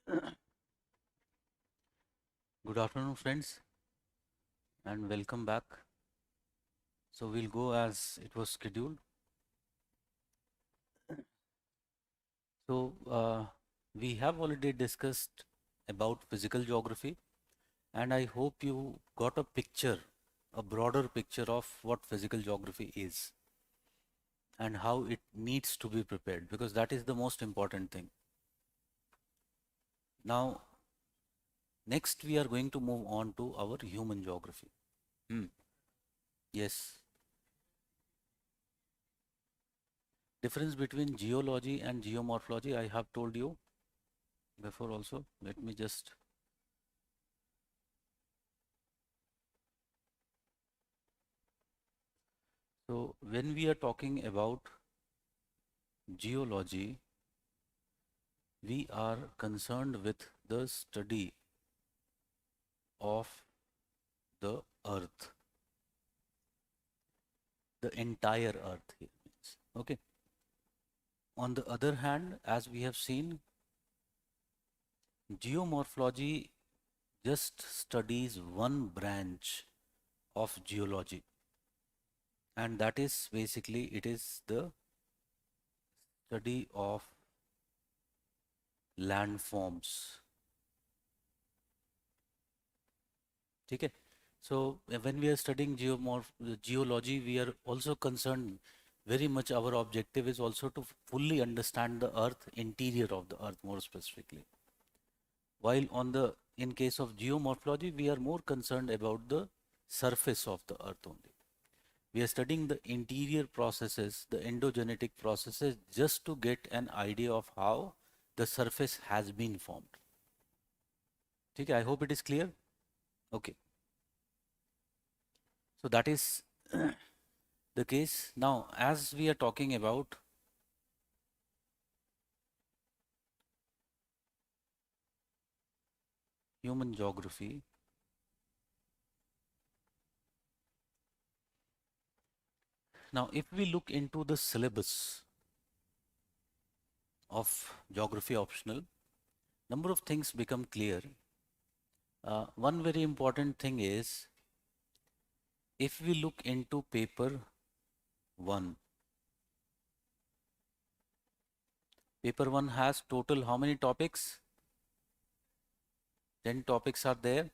Good afternoon, friends, and welcome back. So we'll go as it was scheduled. So we have already discussed about physical geography, and I hope you got a picture, a broader picture of what physical geography is and how it needs to be prepared, because that is the most important thing. Now, next we are going to move on to our human geography. Hmm. Yes. Difference between geology and geomorphology, I have told you before also. Let me just. So when we are talking about geology, we are concerned with the study of the earth, the entire earth here means. Okay. On the other hand, as we have seen, geomorphology just studies one branch of geology, and that is basically it is the study of landforms. Okay. So when we are studying geology, we are also concerned very much. Our objective is also to fully understand the earth, interior of the earth more specifically. While in case of geomorphology, we are more concerned about the surface of the earth only. We are studying the interior processes, the endogenetic processes, just to get an idea of how the surface has been formed. Okay, I hope it is clear. Okay. So that is the case. Now, as we are talking about human geography, now if we look into the syllabus of geography optional, number of things become clear. One very important thing is if we look into paper 1, paper 1 has total how many topics? 10 topics are there,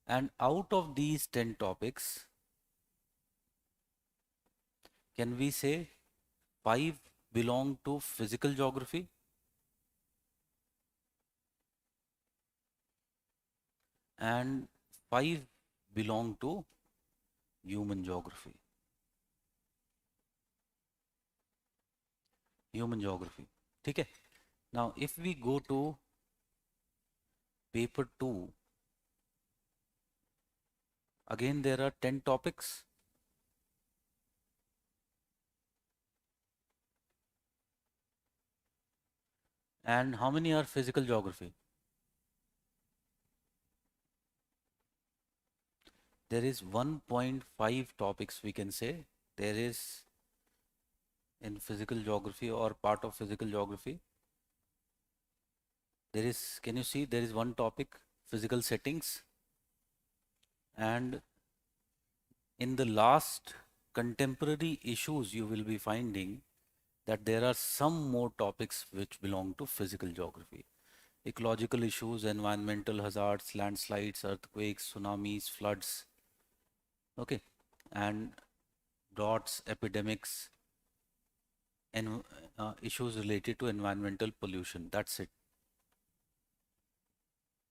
and out of these 10 topics, can we say 5 belong to physical geography and 5 belong to human geography? Human geography. Okay. Now, if we go to paper 2, again there are 10 topics. And how many are physical geography? There is 1.5 topics, we can say. There is in physical geography or part of physical geography. There is, can you see, there is one topic, physical settings. And in the last contemporary issues, you will be finding that there are some more topics which belong to physical geography. Ecological issues, environmental hazards, landslides, earthquakes, tsunamis, floods, okay, and droughts, epidemics, and issues related to environmental pollution. That's it.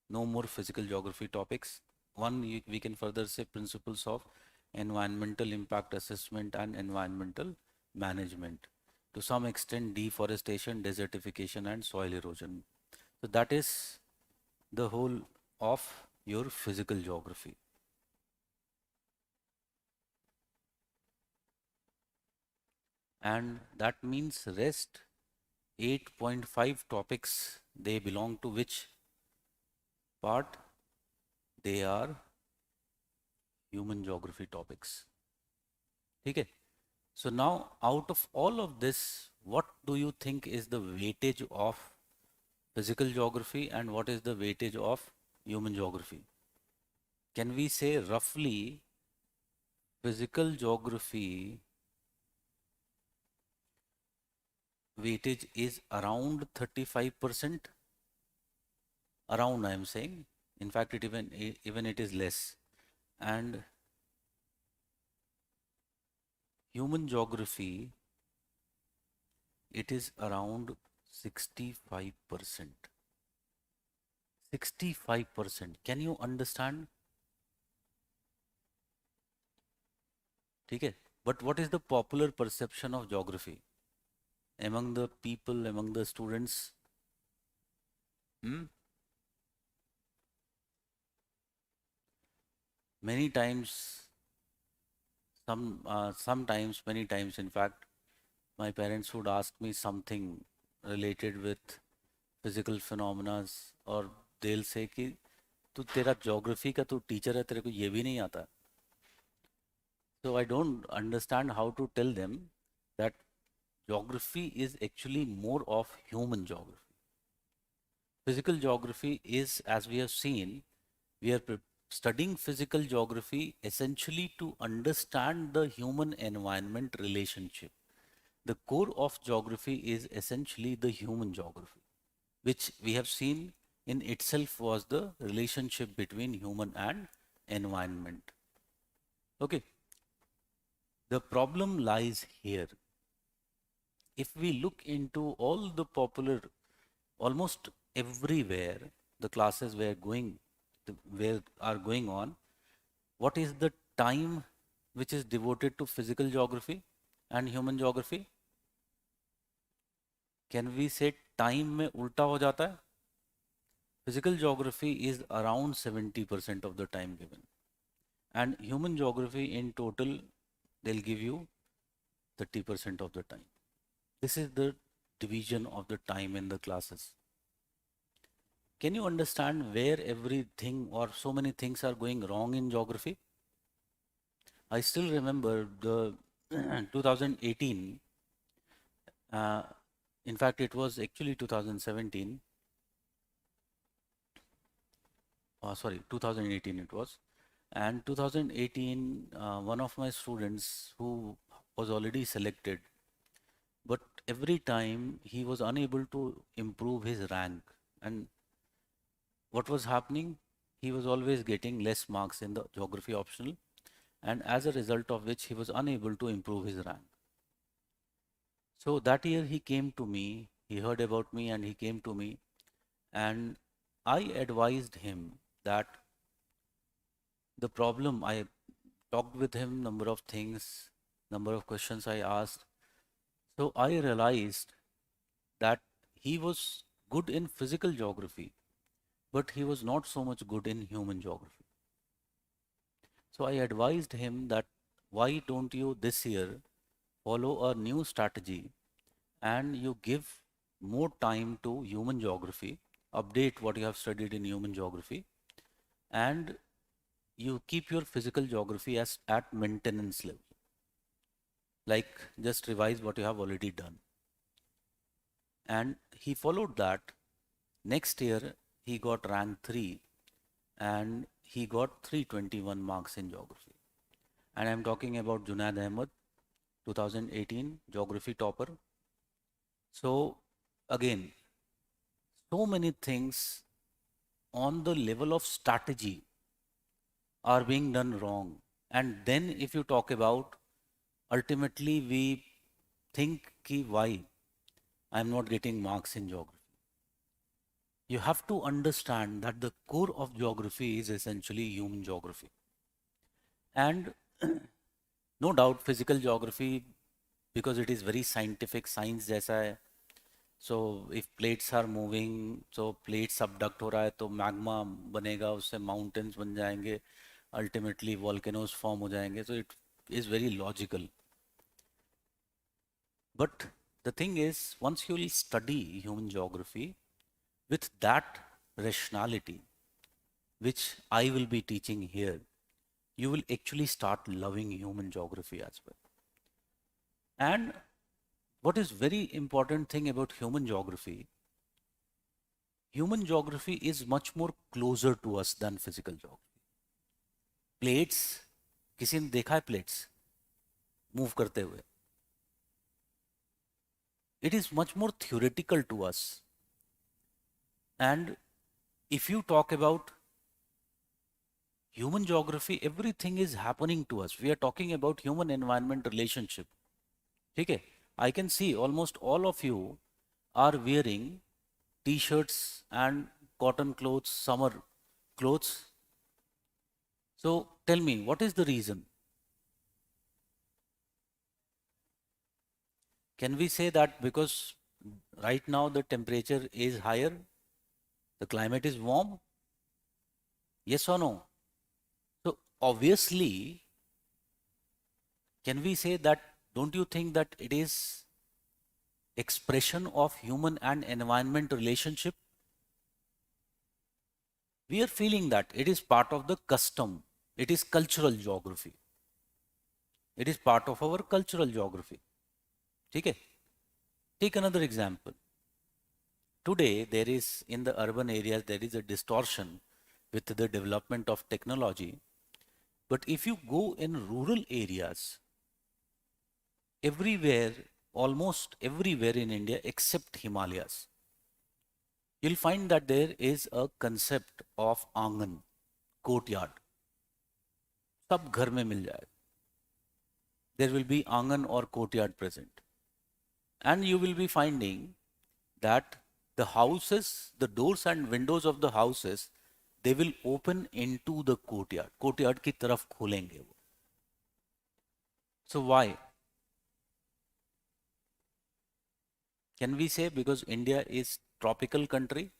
No more physical geography topics. We can further say principles of environmental impact assessment and environmental management. To some extent, deforestation, desertification, and soil erosion. So that is the whole of your physical geography. And that means rest 8.5 topics, they belong to which part? They are human geography topics. Okay. So now out of all of this, what do you think is the weightage of physical geography and what is the weightage of human geography? Can we say roughly physical geography weightage is around 35%? Around, I am saying. In fact, even it is less. And human geography, it is around 65%. 65%. Can you understand? Okay. But what is the popular perception of geography among the people, among the students? Hmm? Many times, sometimes, many times, in fact, my parents would ask me something related with physical phenomena, और they'll say कि तू तेरा geography का तू teacher है, तेरे को ये भी नहीं आता. So I don't understand how to tell them that geography is actually more of human geography. Physical geography is, as we have seen, we are studying physical geography essentially to understand the human environment relationship. The core of geography is essentially the human geography, which we have seen in itself was the relationship between human and environment. Okay, the problem lies here. If we look into all the popular, almost everywhere, the classes where are going on, what is the time which is devoted to physical geography and human geography? Can we say time में उल्टा हो जाता है? Physical geography is around 70% of the time given, and human geography in total they'll give you 30% of the time. This is the division of the time in the classes. Can you understand where everything or so many things are going wrong in geography? I still remember the 2018, uh, in fact it was actually 2017, sorry 2018 it was, and 2018 one of my students who was already selected, but every time he was unable to improve his rank. And what was happening? He was always getting less marks in the geography optional, and as a result of which he was unable to improve his rank. So that year he came to me, he heard about me and he came to me, and I advised him that the problem, I talked with him number of things, number of questions I asked. So I realized that he was good in physical geography, but he was not so much good in human geography. So I advised him that why don't you this year follow a new strategy and you give more time to human geography, update what you have studied in human geography, and you keep your physical geography as at maintenance level. Like just revise what you have already done. And he followed that. Next year, he got rank 3 and he got 321 marks in geography. And I'm talking about Junaid Ahmad, 2018 geography topper. So again, so many things on the level of strategy are being done wrong. And then if you talk about, ultimately we think ki why I'm not getting marks in geography. You have to understand that the core of geography is essentially human geography. And no doubt physical geography, because it is very scientific, science जैसा है. So if plates are moving, so plates subduct हो रहा है तो magma बनेगा, उससे mountains बन जाएंगे, ultimately volcanoes form हो जाएंगे. So it is very logical. But the thing is, once you will study human geography with that rationality, which I will be teaching here, you will actually start loving human geography as well. And what is very important thing about human geography, Human geography is much more closer to us than physical geography. Plates, किसी ने देखा है plates move करते हुए? It is much more theoretical to us. And if you talk about human geography, everything is happening to us. We are talking about human environment relationship. ठीक है? I can see almost all of you are wearing t-shirts and cotton clothes, summer clothes. So tell me, what is the reason? Can we say that because right now the temperature is higher, the climate is warm? Yes or no? So obviously, can we say that, don't you think that it is expression of human and environment relationship? We are feeling that it is part of the custom. It is cultural geography. It is part of our cultural geography. Okay? Take another example. Today, there is in the urban areas, there is a distortion with the development of technology. But if you go in rural areas, everywhere, almost everywhere in India except Himalayas, you'll find that there is a concept of angan, courtyard. सब घर में मिल जाए. There will be angan or courtyard present. And you will be finding that the houses, the doors and windows of the houses, they will open into the courtyard. Courtyard की तरफ खोलेंगे वो. So why? Can we say because India is tropical country,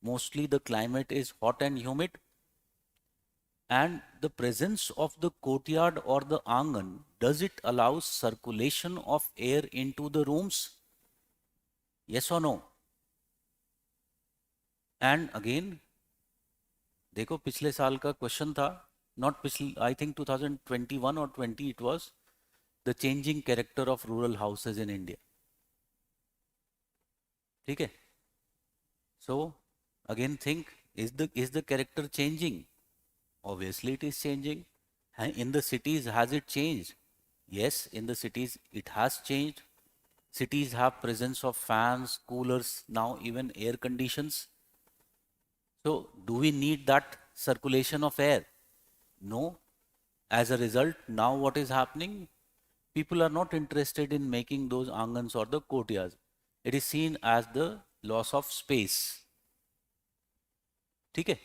mostly the climate is hot and humid, and the presence of the courtyard or the angan, does it allow circulation of air into the rooms? Yes or no? And again, देखो पिछले साल का question था, not पिछले, I think 2021 or 20 it was, the changing character of rural houses in India. ठीक है? So again think, is the character changing? Obviously it is changing. In the cities, has it changed? Yes, in the cities it has changed. Cities have presence of fans, coolers, now even air conditions. So do we need that circulation of air? No. As a result, now what is happening? People are not interested in making those angans or the courtyards. It is seen as the loss of space. ठीक है?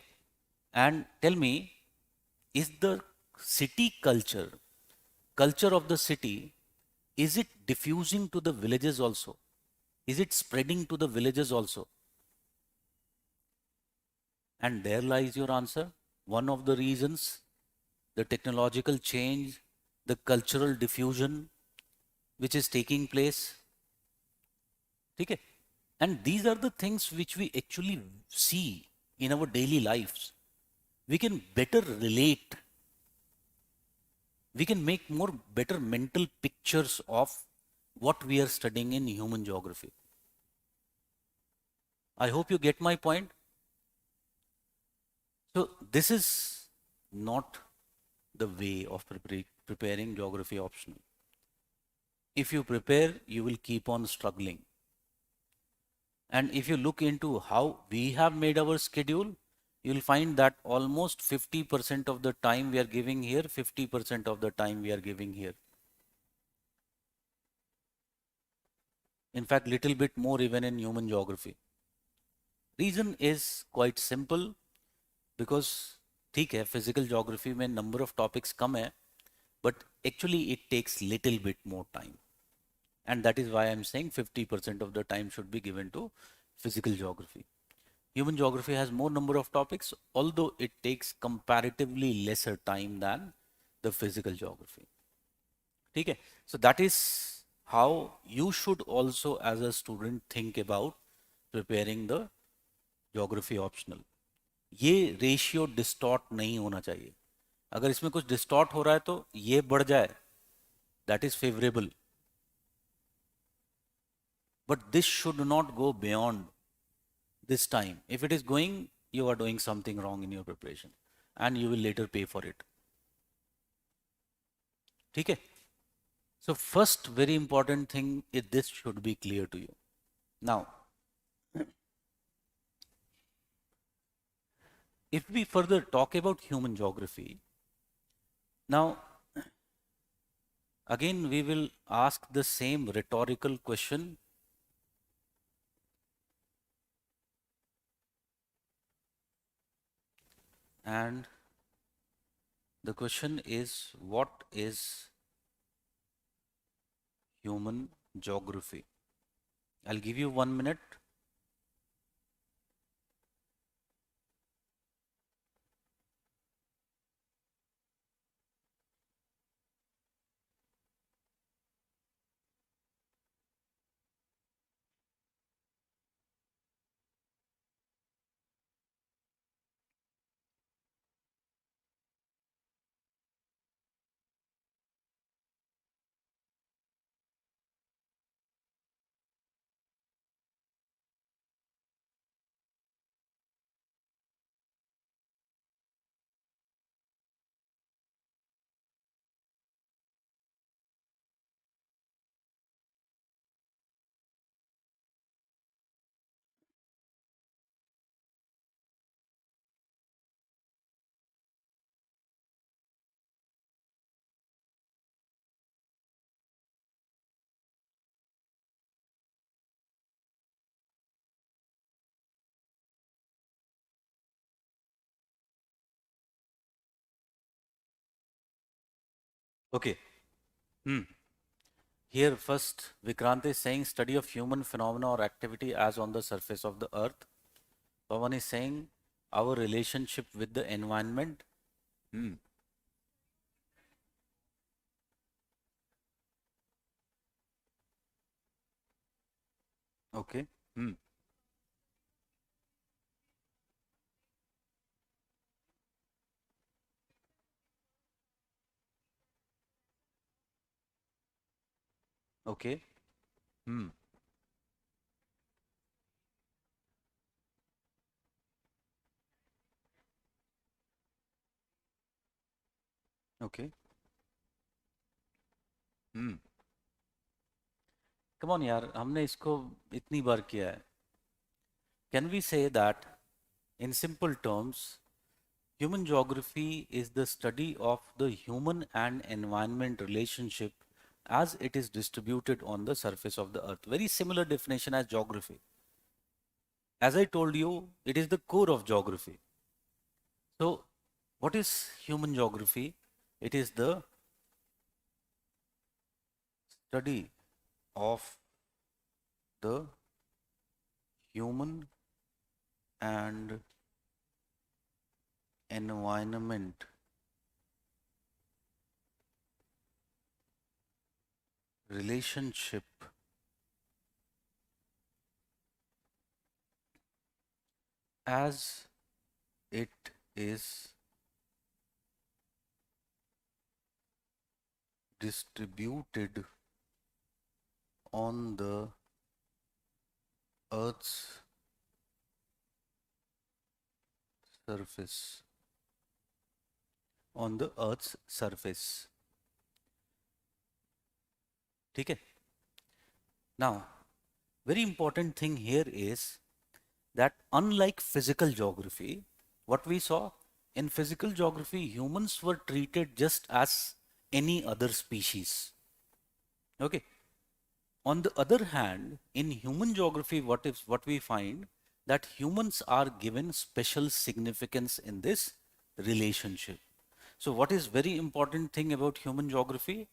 And tell me, is the city culture of the city, is it diffusing to the villages also? Is it spreading to the villages also? And there lies your answer. One of the reasons, the technological change, the cultural diffusion which is taking place. Okay? And these are the things which we actually see in our daily lives. We can better relate. We can make more better mental pictures of what we are studying in human geography. I hope you get my point. So this is not the way of preparing geography optional. If you prepare, you will keep on struggling. And if you look into how we have made our schedule, you will find that almost 50% of the time we are giving here, 50% of the time we are giving here. In fact, little bit more even in human geography. Reason is quite simple, because ठीक है, physical geography में number of topics कम है, but actually it takes little bit more time. And that is why I'm saying 50% of the time should be given to physical geography. Human geography has more number of topics, although it takes comparatively lesser time than the physical geography. ठीक है? So that is how you should also as a student think about preparing the geography optional. ये ratio distort नहीं होना चाहिए. अगर इसमें कुछ distort हो रहा है तो ये बढ़ जाए, that is favourable, but this should not go beyond this time. If it is going, you are doing something wrong in your preparation and you will later pay for it. Okay? So first very important thing is this should be clear to you. Now, if we further talk about human geography, now again we will ask the same rhetorical question. And the question is, what is human geography? I'll give you 1 minute. Okay. Hmm. Here first Vikrant is saying study of human phenomena or activity as on the surface of the earth. Pawan is saying our relationship with the environment. Hmm. Okay. Hmm. Okay. Hmm. Okay. Hmm. Come on यार, हमने इसको इतनी बार किया है. Can we say that in simple terms, human geography is the study of the human and environment relationship as it is distributed on the surface of the earth. Very similar definition as geography. As I told you, it is the core of geography. So, what is human geography? It is the study of the human and environment relationship as it is distributed on the earth's surface. On the earth's surface. ठीक है? Now, very important thing here is that unlike physical geography, what we saw in physical geography, humans were treated just as any other species. Okay. On the other hand, in human geography, what we find that humans are given special significance in this relationship. So, what is very important thing about human geography?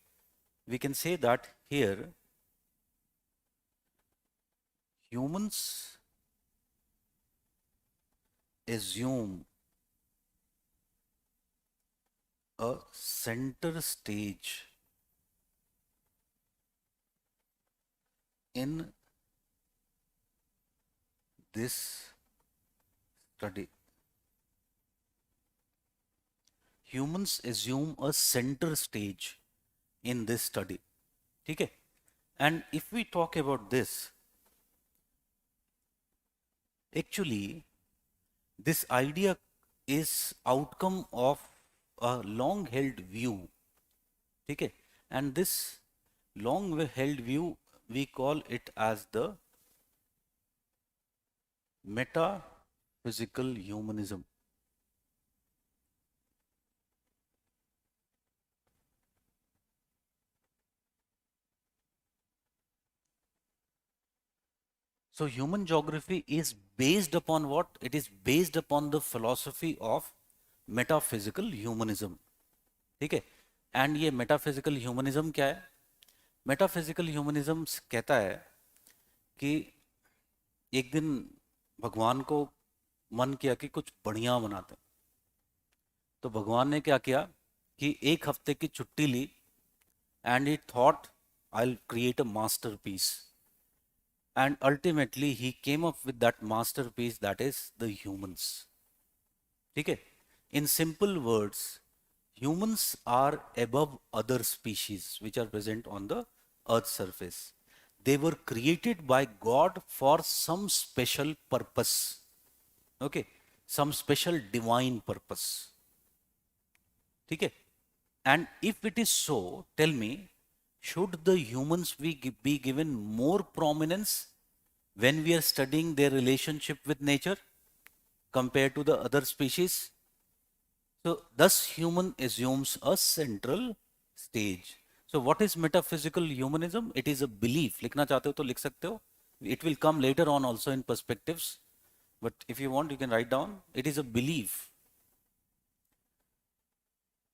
We can say that here humans assume a center stage in this study. Humans assume a center stage in this study. Okay? And if we talk about this, Actually, this idea is outcome of a long held view. Okay? And this long held view, we call it as the metaphysical humanism. So human geography is based upon what? It is based upon the philosophy of metaphysical humanism. ठीक है? And ये metaphysical humanism क्या है? Metaphysical humanism कहता है कि एक दिन भगवान को मन किया कि कुछ बढ़िया बनाते हैं। तो भगवान ने क्या किया कि एक हफ्ते की छुट्टी ली and he thought I will create a masterpiece, and ultimately he came up with that masterpiece, that is the humans. ठीक है? In simple words, humans are above other species which are present on the earth's surface. They were created by God for some special purpose. Okay? Some special divine purpose. ठीक है? And if it is so, tell me, should the humans be given more prominence when we are studying their relationship with nature compared to the other species? So, thus human assumes a central stage. So, what is metaphysical humanism? It is a belief. लिखना चाहते हो तो लिख सकते हो. It will come later on also in perspectives. But if you want, you can write down. It is a belief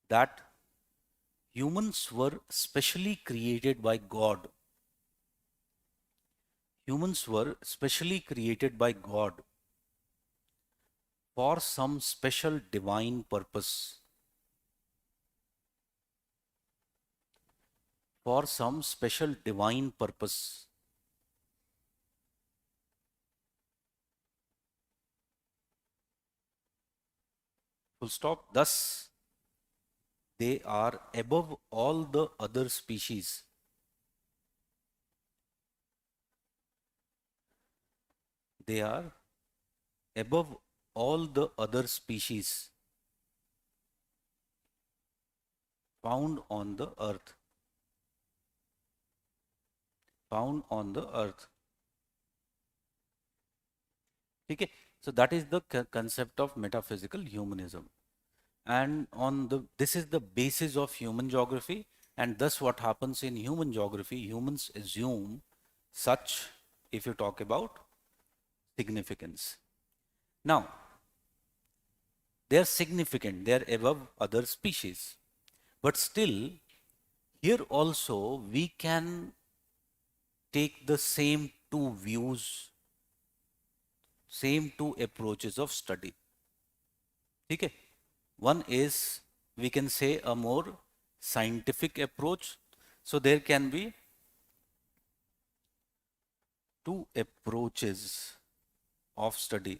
that humans were specially created by God. Humans were specially created by God for some special divine purpose. For some special divine purpose. Full stop. Thus, they are above all the other species. They are above all the other species found on the earth. Found on the earth. Okay? So that is the concept of metaphysical humanism. And on the this is the basis of human geography, and thus what happens in human geography, humans assume such, if you talk about significance. Now, they are significant, they are above other species, but still here also we can take the same two views, same two approaches of study. Okay? One is, we can say, a more scientific approach. So there can be two approaches of study.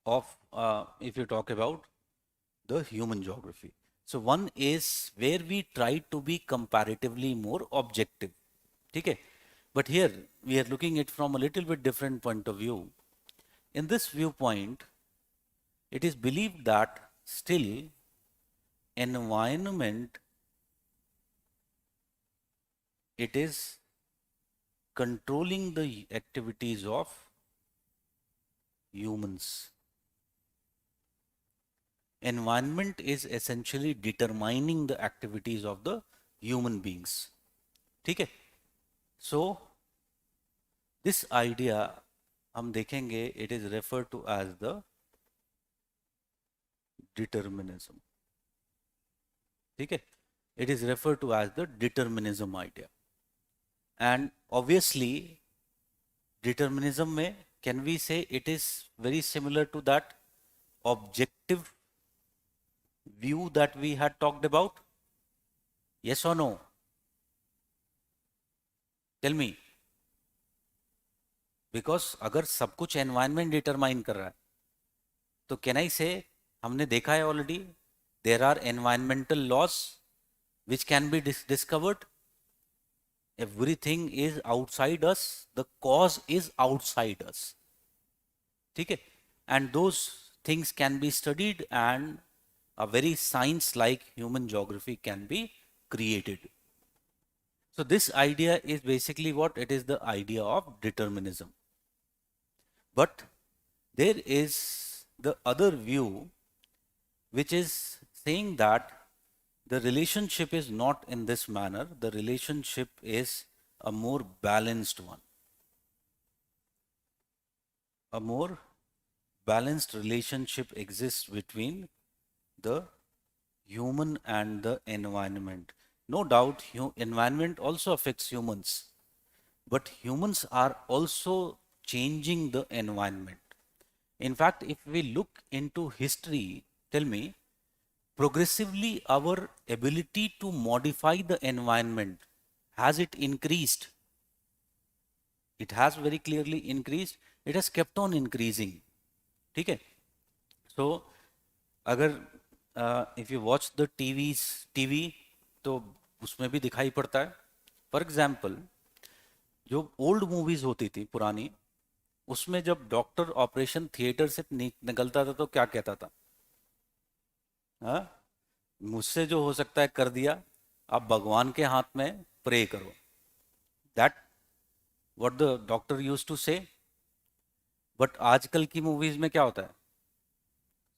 Of if you talk about the human geography. So one is where we try to be comparatively more objective. Okay? But here we are looking at from a little bit different point of view. In this viewpoint, it is believed that still environment, it is controlling the activities of humans. Environment is essentially determining the activities of the human beings. ठीक है? So this idea हम देखेंगे, it is referred to as the determinism. ठीक है? It is referred to as the determinism idea. And obviously determinism में, can we say it is very similar to that objective view that we had talked about? Yes or no? Tell me. Because अगर सब कुछ environment determine कर रहा है, तो can I say, हमने देखा है already, there are environmental laws which can be discovered. Everything is outside us, the cause is outside us. Okay? And those things can be studied, and a very science like human geography can be created. So this idea is basically what? It is the idea of determinism. But there is the other view which is saying that the relationship is not in this manner. The relationship is a more balanced one. A more balanced relationship exists between the human and the environment. No doubt, environment also affects humans, but humans are also changing the environment. In fact, if we look into history, tell me, progressively our ability to modify the environment, has it increased? It has very clearly increased. It has kept on increasing. ठीक है? So अगर if you watch the TV, तो उसमें भी दिखाई पड़ता है. For example, जो ओल्ड मूवीज होती थी पुरानी, उसमें जब डॉक्टर ऑपरेशन थिएटर से निकलता था तो क्या कहता था? हाँ, मुझसे जो हो सकता है कर दिया, आप भगवान के हाथ में प्रे करो. That what the doctor use to say. But आजकल की मूवीज में क्या होता है?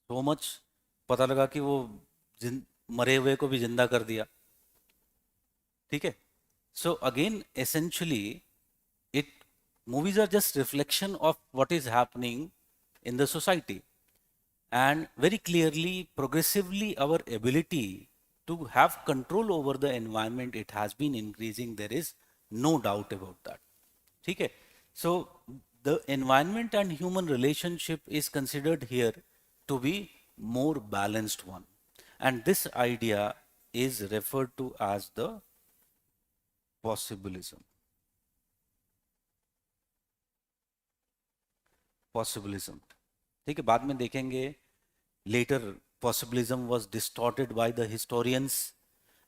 सो मच, पता लगा कि वो मरे हुए को भी जिंदा कर दिया. ठीक है? So again essentially it movies are just reflection of what is happening in the society, and very clearly progressively our ability to have control over the environment, it has been increasing. There is no doubt about that. Okay? So the environment and human relationship is considered here to be more balanced one, and this idea is referred to as the possibilism. Possibilism. ठीक है, बाद में देखेंगे. Later, possibilism was distorted by the historians,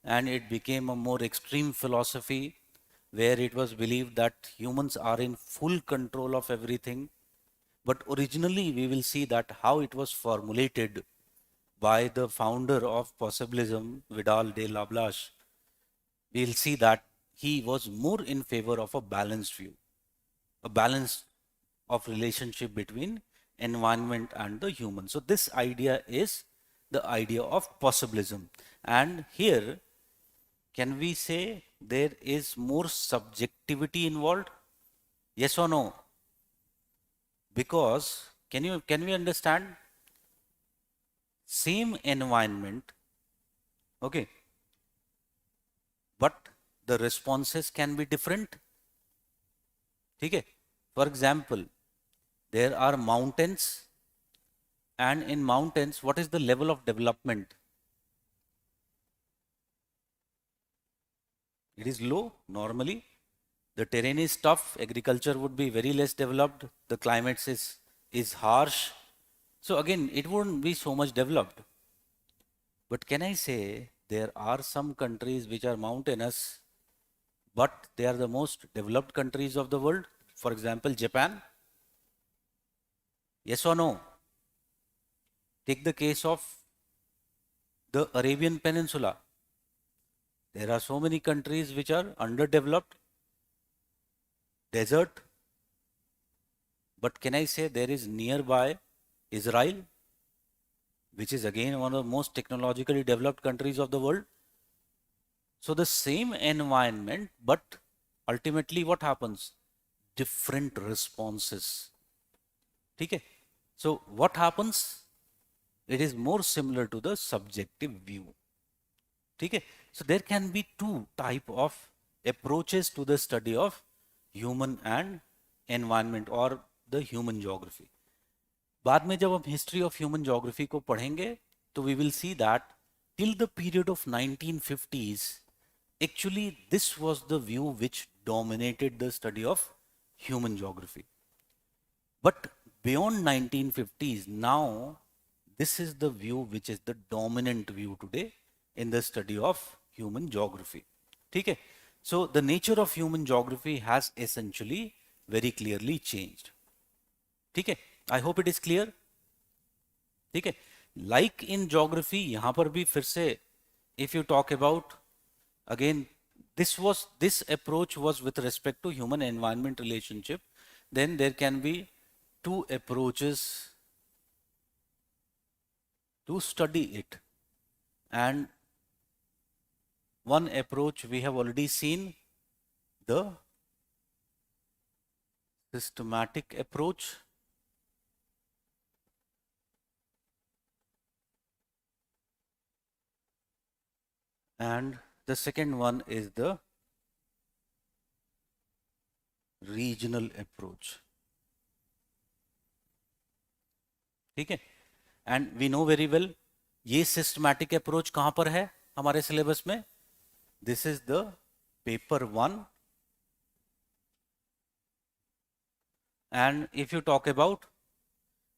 and it became a more extreme philosophy where it was believed that humans are in full control of everything. But originally, we will see that how it was formulated by the founder of possibilism, Vidal de Lablache. We will see that he was more in favor of a balanced view, a balance of relationship between environment and the human. So this idea is the idea of possibilism. And here, can we say there is more subjectivity involved? Yes or no? Because can we understand same environment, okay, but the responses can be different. ठीक है? For example, there are mountains, and in mountains, what is the level of development? It is low normally. The terrain is tough. Agriculture would be very less developed. The climate is harsh. So again, it wouldn't be so much developed. But can I say there are some countries which are mountainous, but they are the most developed countries of the world? For example, Japan. Yes or no? Take the case of the Arabian Peninsula. There are so many countries which are underdeveloped, desert. But can I say there is nearby Israel, which is again one of the most technologically developed countries of the world? So the same environment, but ultimately what happens? Different responses. Okay? So what happens? It is more similar to the subjective view. Okay? So there can be two type of approaches to the study of human and environment or the human geography. बाद में जब हम history of human geography को पढ़ेंगे, तो we will see that till the period of 1950s, actually this was the view which dominated the study of human geography. But beyond 1950s, now this is the view which is the dominant view today in the study of human geography. ठीक है? So the nature of human geography has essentially very clearly changed. ठीक है, I hope it is clear. ठीक है, like in geography यहां पर भी फिर से if you talk about again this approach was with respect to human environment relationship. Then there can be two approaches to study it, and one approach we have already seen, the systematic approach, and the second one is the regional approach. ठीक है, and we know very well ये systematic approach कहां पर है हमारे syllabus में. This is the paper 1, and if you talk about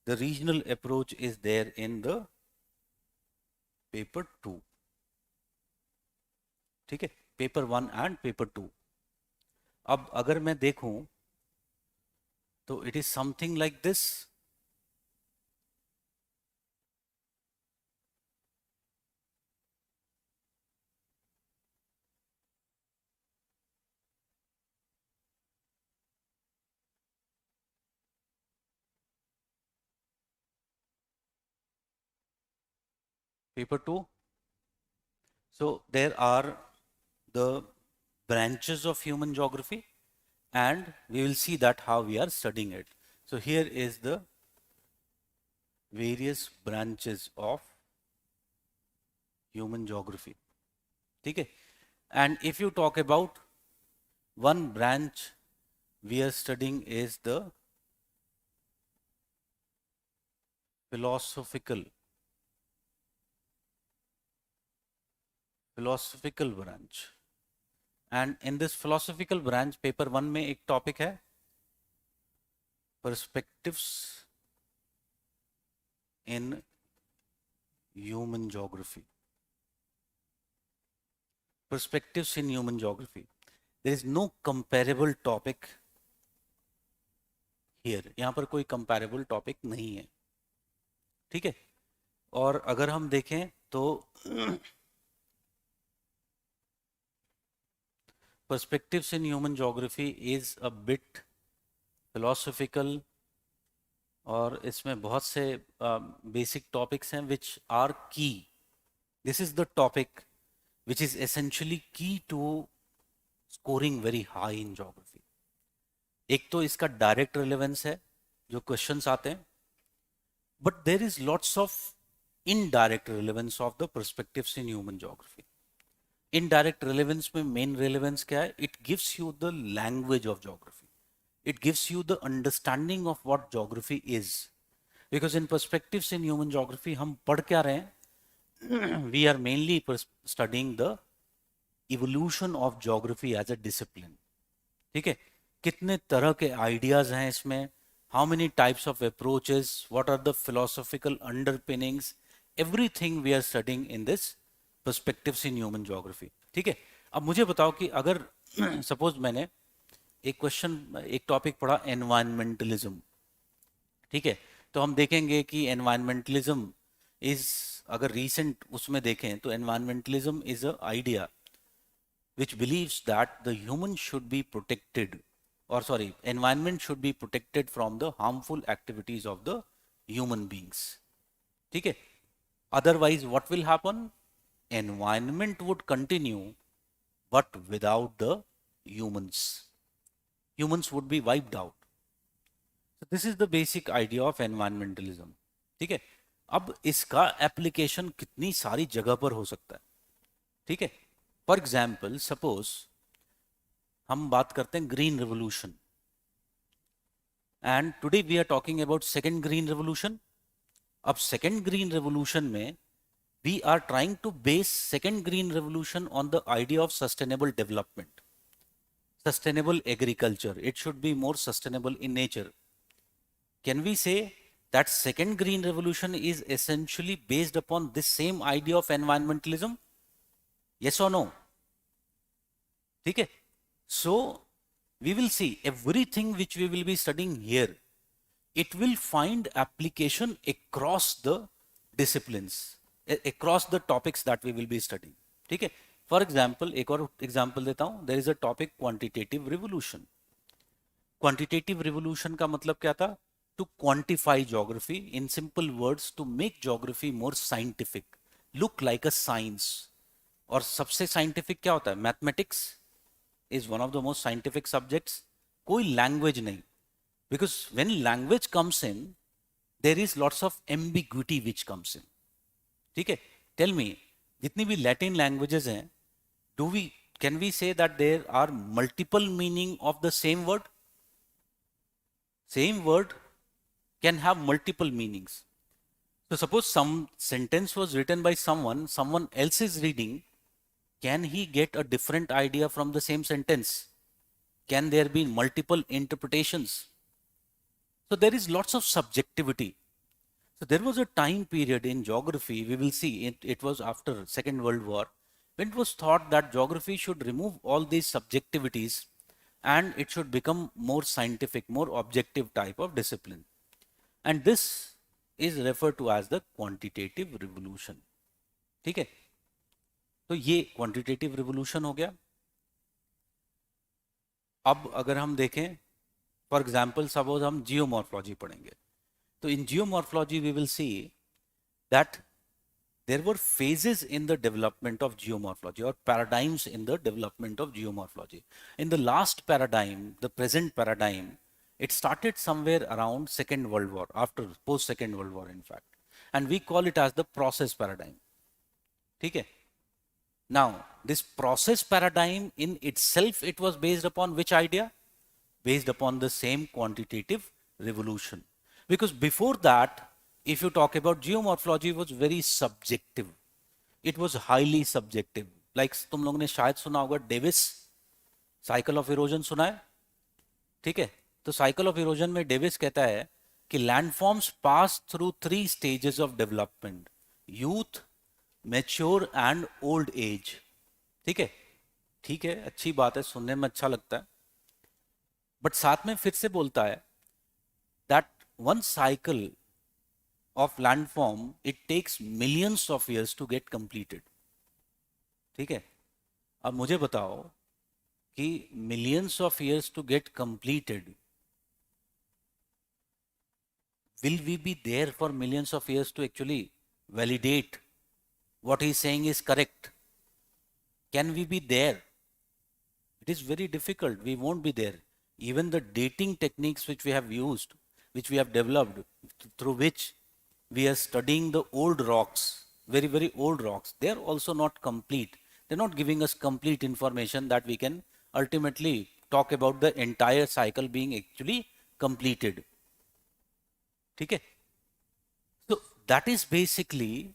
the regional approach is there in the paper 2. ठीक है, पेपर 1 एंड पेपर 2. अब अगर मैं देखूं तो it is something like this. Paper 2. So there are the branches of human geography, and we will see that how we are studying it. So here is the various branches of human geography. ठीक है, and if you talk about one branch we are studying is the philosophical branch. And in this philosophical branch paper 1 में एक topic है perspectives in human geography. Perspectives in human geography. There is no comparable topic here. यहाँ पर कोई comparable topic नहीं है. ठीक है, और अगर हम देखें तो perspectives in human geography is a bit philosophical, और इसमें बहुत से basic topics हैं which are key. This is the topic which is essentially key to scoring very high in geography. एक तो इसका direct relevance है जो questions आते हैं, but there is lots of indirect relevance of the perspectives in human geography. Indirect relevance में main relevance क्या है? It gives you the language of geography. It gives you the understanding of what geography is. Because in perspectives in human geography हम पढ़ क्या रहे हैं? We are mainly studying the evolution of geography as a discipline. ठीक है, कितने तरह के ideas हैं इसमें, how many types of approaches, what are the philosophical underpinnings, everything we are studying in this perspectives in human geography. ठीक है, अब मुझे बताओ कि अगर सपोज मैंने एक क्वेश्चन एक टॉपिक पढ़ा एनवायरमेंटलिज्म. ठीक है, तो हम देखेंगे कि एनवायरमेंटलिज्म इज, अगर रीसेंट उसमें देखें तो environmentalism is a idea which believes that the human should be protected, or sorry, environment should be protected from the harmful activities of the human beings. ठीक है, otherwise what will happen? Environment would continue but without the humans. Humans would be wiped out. So this is the basic idea of environmentalism. ठीक है, अब इसका application कितनी सारी जगह पर हो सकता है. ठीक है, फॉर एग्जाम्पल सपोज हम बात करते हैं green revolution, and today we are talking about second green revolution. अब सेकेंड ग्रीन रेवोल्यूशन में we are trying to base second green revolution on the idea of sustainable development, sustainable agriculture. It should be more sustainable in nature. Can we say that second green revolution is essentially based upon this same idea of environmentalism? Yes or no? ठीक है. So we will see everything which we will be studying here, it will find application across the disciplines, across the topics that we will be studying. ठीक है. For example एक और example देता हूं. There is a topic quantitative revolution. Quantitative revolution का मतलब क्या था? To quantify geography, in simple words to make geography more scientific, look like a science. और सबसे साइंटिफिक क्या होता है? Mathematics is one of the most scientific subjects. कोई लैंग्वेज नहीं, because when language comes in, there is lots of ambiguity which comes in. ठीक है. Tell me, जितनी भी Latin languages हैं, do we can we say that there are multiple meaning of the same word? Same word can have multiple meanings. So suppose some sentence was written by someone else is reading, can he get a different idea from the same sentence? Can there be multiple interpretations? So there is lots of subjectivity. So there was a time period in geography, we will see, it was after Second World War, when it was thought that geography should remove all these subjectivities and it should become more scientific, more objective type of discipline. And this is referred to as the quantitative revolution. ठीक है. तो ये quantitative revolution हो गया. अब अगर हम देखें, फॉर एग्जाम्पल सपोज हम जियोमॉर्फोलॉजी पढ़ेंगे, तो in geomorphology we will see that there were phases in the development of geomorphology or paradigms in the development of geomorphology. In the last paradigm, the present paradigm, it started somewhere around Second World War, after post Second World War in fact, and we call it as the process paradigm. ठीक है. Now this process paradigm in itself, it was based upon which idea? Based upon the same quantitative revolution. Because before that, if you talk about geomorphology, was very subjective. It was highly subjective. Like तुम लोगों ने शायद सुना होगा Davis cycle of erosion, सुना है? ठीक है. तो साइकिल ऑफ इरोजन में डेविस कहता है कि landforms pass through 3 stages of development: youth, mature and old age. ठीक है. ठीक है, अच्छी बात है, सुनने में अच्छा लगता है. बट साथ में फिर से बोलता है that one cycle of landform, it takes millions of years to get completed. ठीक है. अब मुझे बताओ कि millions of years to get completed, will we be there for millions of years to actually validate what he's saying is correct? Can we be there? It is very difficult. We won't be there. Even the dating techniques which we have used, which we have developed, through which we are studying the old rocks, very, very old rocks, they are also not complete. They're not giving us complete information that we can ultimately talk about the entire cycle being actually completed. ठीक है. So that is basically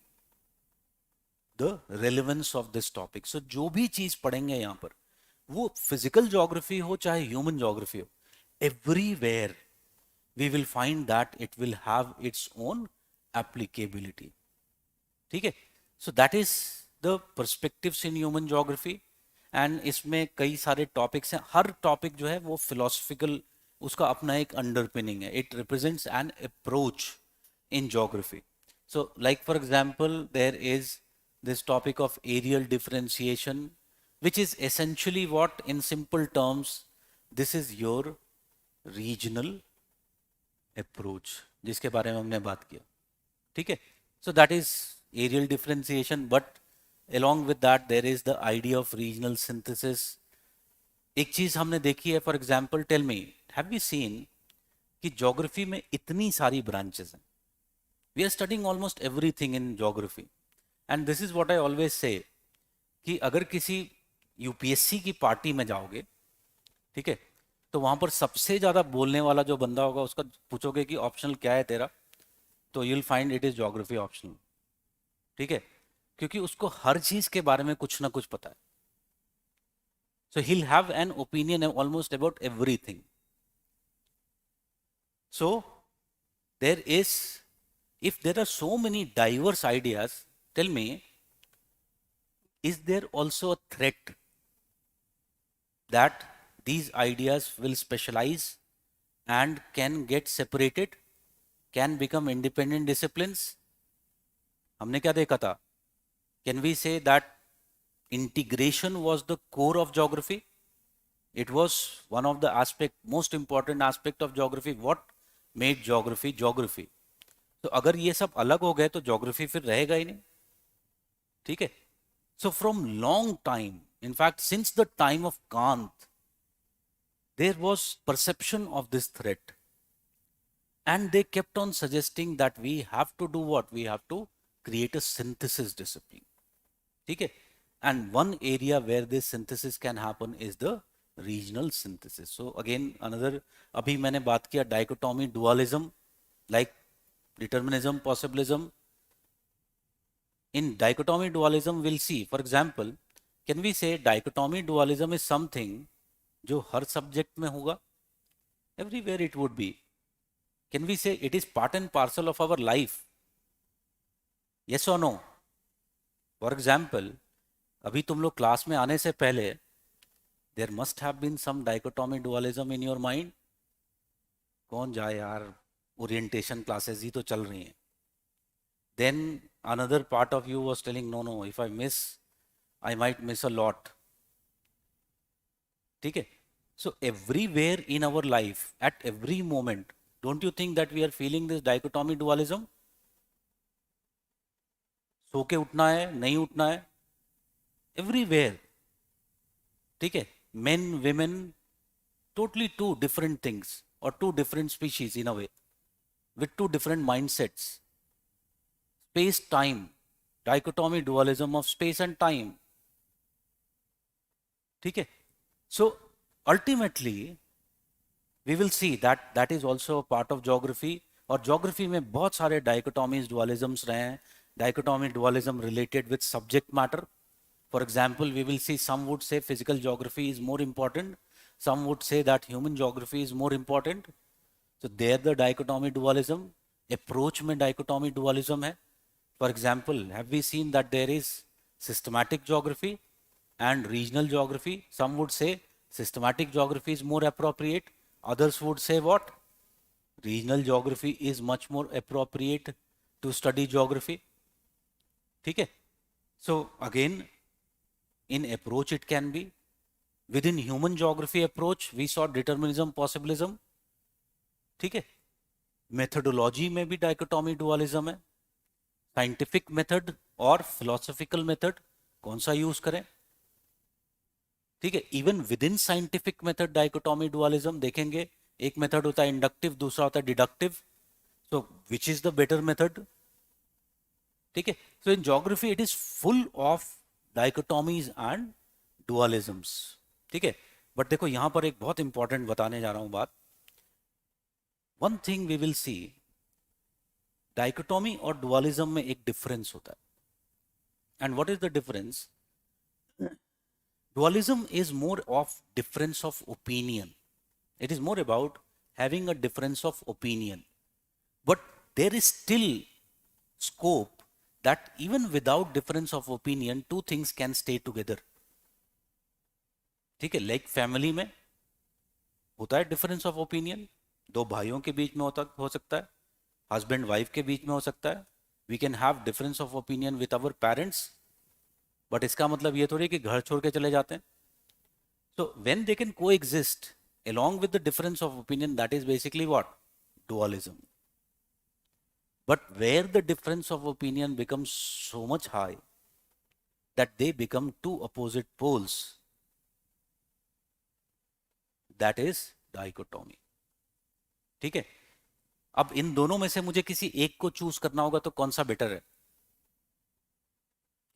the relevance of this topic. So जो भी चीज पढ़ेंगे यहाँ पर, वो physical geography हो चाहे ह्यूमन ज्योग्राफी हो, everywhere we will find that it will have its own applicability. ठीक है. So that is the perspectives in human geography. And इसमें कई सारे टॉपिक्स हैं. हर टॉपिक जो है वो फिलोसफिकल, उसका अपना एक अंडरपिनिंग है. It represents an approach in geography. So like for example there is this topic of areal differentiation, which is essentially what, in simple terms, this is your regional approach, जिसके बारे में हमने बात किया. ठीक है. So that is areal differentiation, but along with that there is the idea of regional synthesis. एक चीज हमने देखी है, for example tell me, have you seen कि ज्योग्राफी में इतनी सारी ब्रांचेस हैं. We are studying almost everything in geography. And this is what I always say कि अगर किसी यूपीएससी की पार्टी में जाओगे, ठीक है, तो वहां पर सबसे ज्यादा बोलने वाला जो बंदा होगा, उसका पूछोगे कि ऑप्शनल क्या है तेरा, तो you will find it is geography optional. ठीक है. क्योंकि उसको हर चीज के बारे में कुछ ना कुछ पता है. So he'll have an opinion almost about everything. So there is, if there are so many diverse ideas, tell me, is there also a threat that these ideas will specialize and can get separated, can become independent disciplines. हमने क्या देखा था? Can we say that integration was the core of geography? It was one of the most important aspect of geography. What made geography geography? तो अगर ये सब अलग हो गए तो geography फिर रहेगा ही नहीं. ठीक है? So from long time, in fact since the time of Kant, there was perception of this threat, and they kept on suggesting that we have to do what? We have to create a synthesis discipline. ठीक है? And one area where this synthesis can happen is the regional synthesis. So again another, अभी मैंने बात किया dichotomy, dualism, like determinism, possibilism. In dichotomy dualism we'll see, for example, can we say dichotomy dualism is something जो हर subject में होगा? Everywhere it would be. Can we say it is part and parcel of our life? Yes or no? For example, अभी तुम लोग class में आने से पहले there must have been some dichotomy dualism in your mind. कौन जाए यार, ओरिएंटेशन क्लासेस ही तो चल रही हैं. Then another part of you was telling no, if I miss, I might miss a lot. ठीक है? So everywhere in our life, at every moment, don't you think that we are feeling this dichotomy dualism? सो के उठना है, नहीं उठना है, everywhere. ठीक है? Men, women, totally two different things or two different species in a way, with two different mindsets. Space time, dichotomy dualism of space and time. ठीक है? So ultimately we will see that that is also a part of geography. और geography में बहुत सारे dichotomies, dualisms रहे हैं. Dichotomy dualism related with subject matter. For example, we will see some would say physical geography is more important. Some would say that human geography is more important. So there the dichotomy dualism. Approach में dichotomy dualism है. For example, have we seen that there is systematic geography and regional geography? Some would say systematic geography is more appropriate. Others would say what? Regional geography is much more appropriate to study geography. ठीक है? So again, in approach it can be. Within human geography approach, we saw determinism, possibilism. ठीक है? Methodology में भी dichotomy dualism है. Scientific method और philosophical method कौन सा यूज करें? ठीक है? Even with in scientific method dichotomy dualism देखेंगे. एक मेथड होता है इंडक्टिव, दूसरा होता है deductive. So which is the better method? ठीक है? So in geography it is full of dichotomies and dualisms. ठीक है? बट देखो यहां पर एक बहुत इंपॉर्टेंट बताने जा रहा हूं बात. One thing we will see, dichotomy और डुअलिज्म में एक डिफरेंस होता है. And what is the difference? Dualism is more of difference of opinion. It is more about having a difference of opinion. But there is still scope that even without difference of opinion, two things can stay together. ठीक है? Like family में होता है difference of opinion. दो भाइयों के बीच में हो सकता है. Husband wife के बीच में हो सकता है. We can have difference of opinion with our parents. But इसका मतलब ये थोड़ी कि घर छोड़ के चले जाते हैं. So when they can coexist along with the difference of opinion, that is basically what? Dualism. But where the difference of opinion becomes so much high that they become two opposite poles, that is dichotomy. ठीक है? अब इन दोनों में से मुझे किसी एक को चूज करना होगा तो कौन सा बेटर है?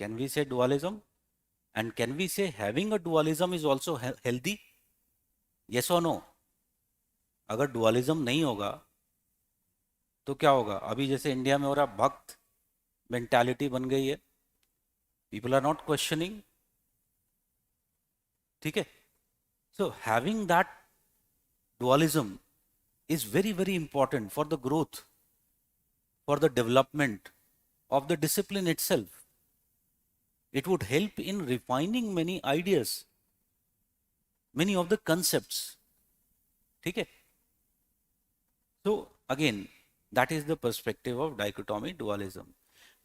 Can we say dualism? And can we say having a dualism is also healthy? Yes or no? अगर dualism नहीं होगा तो क्या होगा? अभी जैसे इंडिया में हो रहा, भक्त मेंटालिटी बन गई है. People are not questioning. ठीक है? So having that dualism is very, very important for the growth, for the development of the discipline itself. It would help in refining many ideas. many of the concepts. ठीक है? So again, that is the perspective of dichotomy dualism.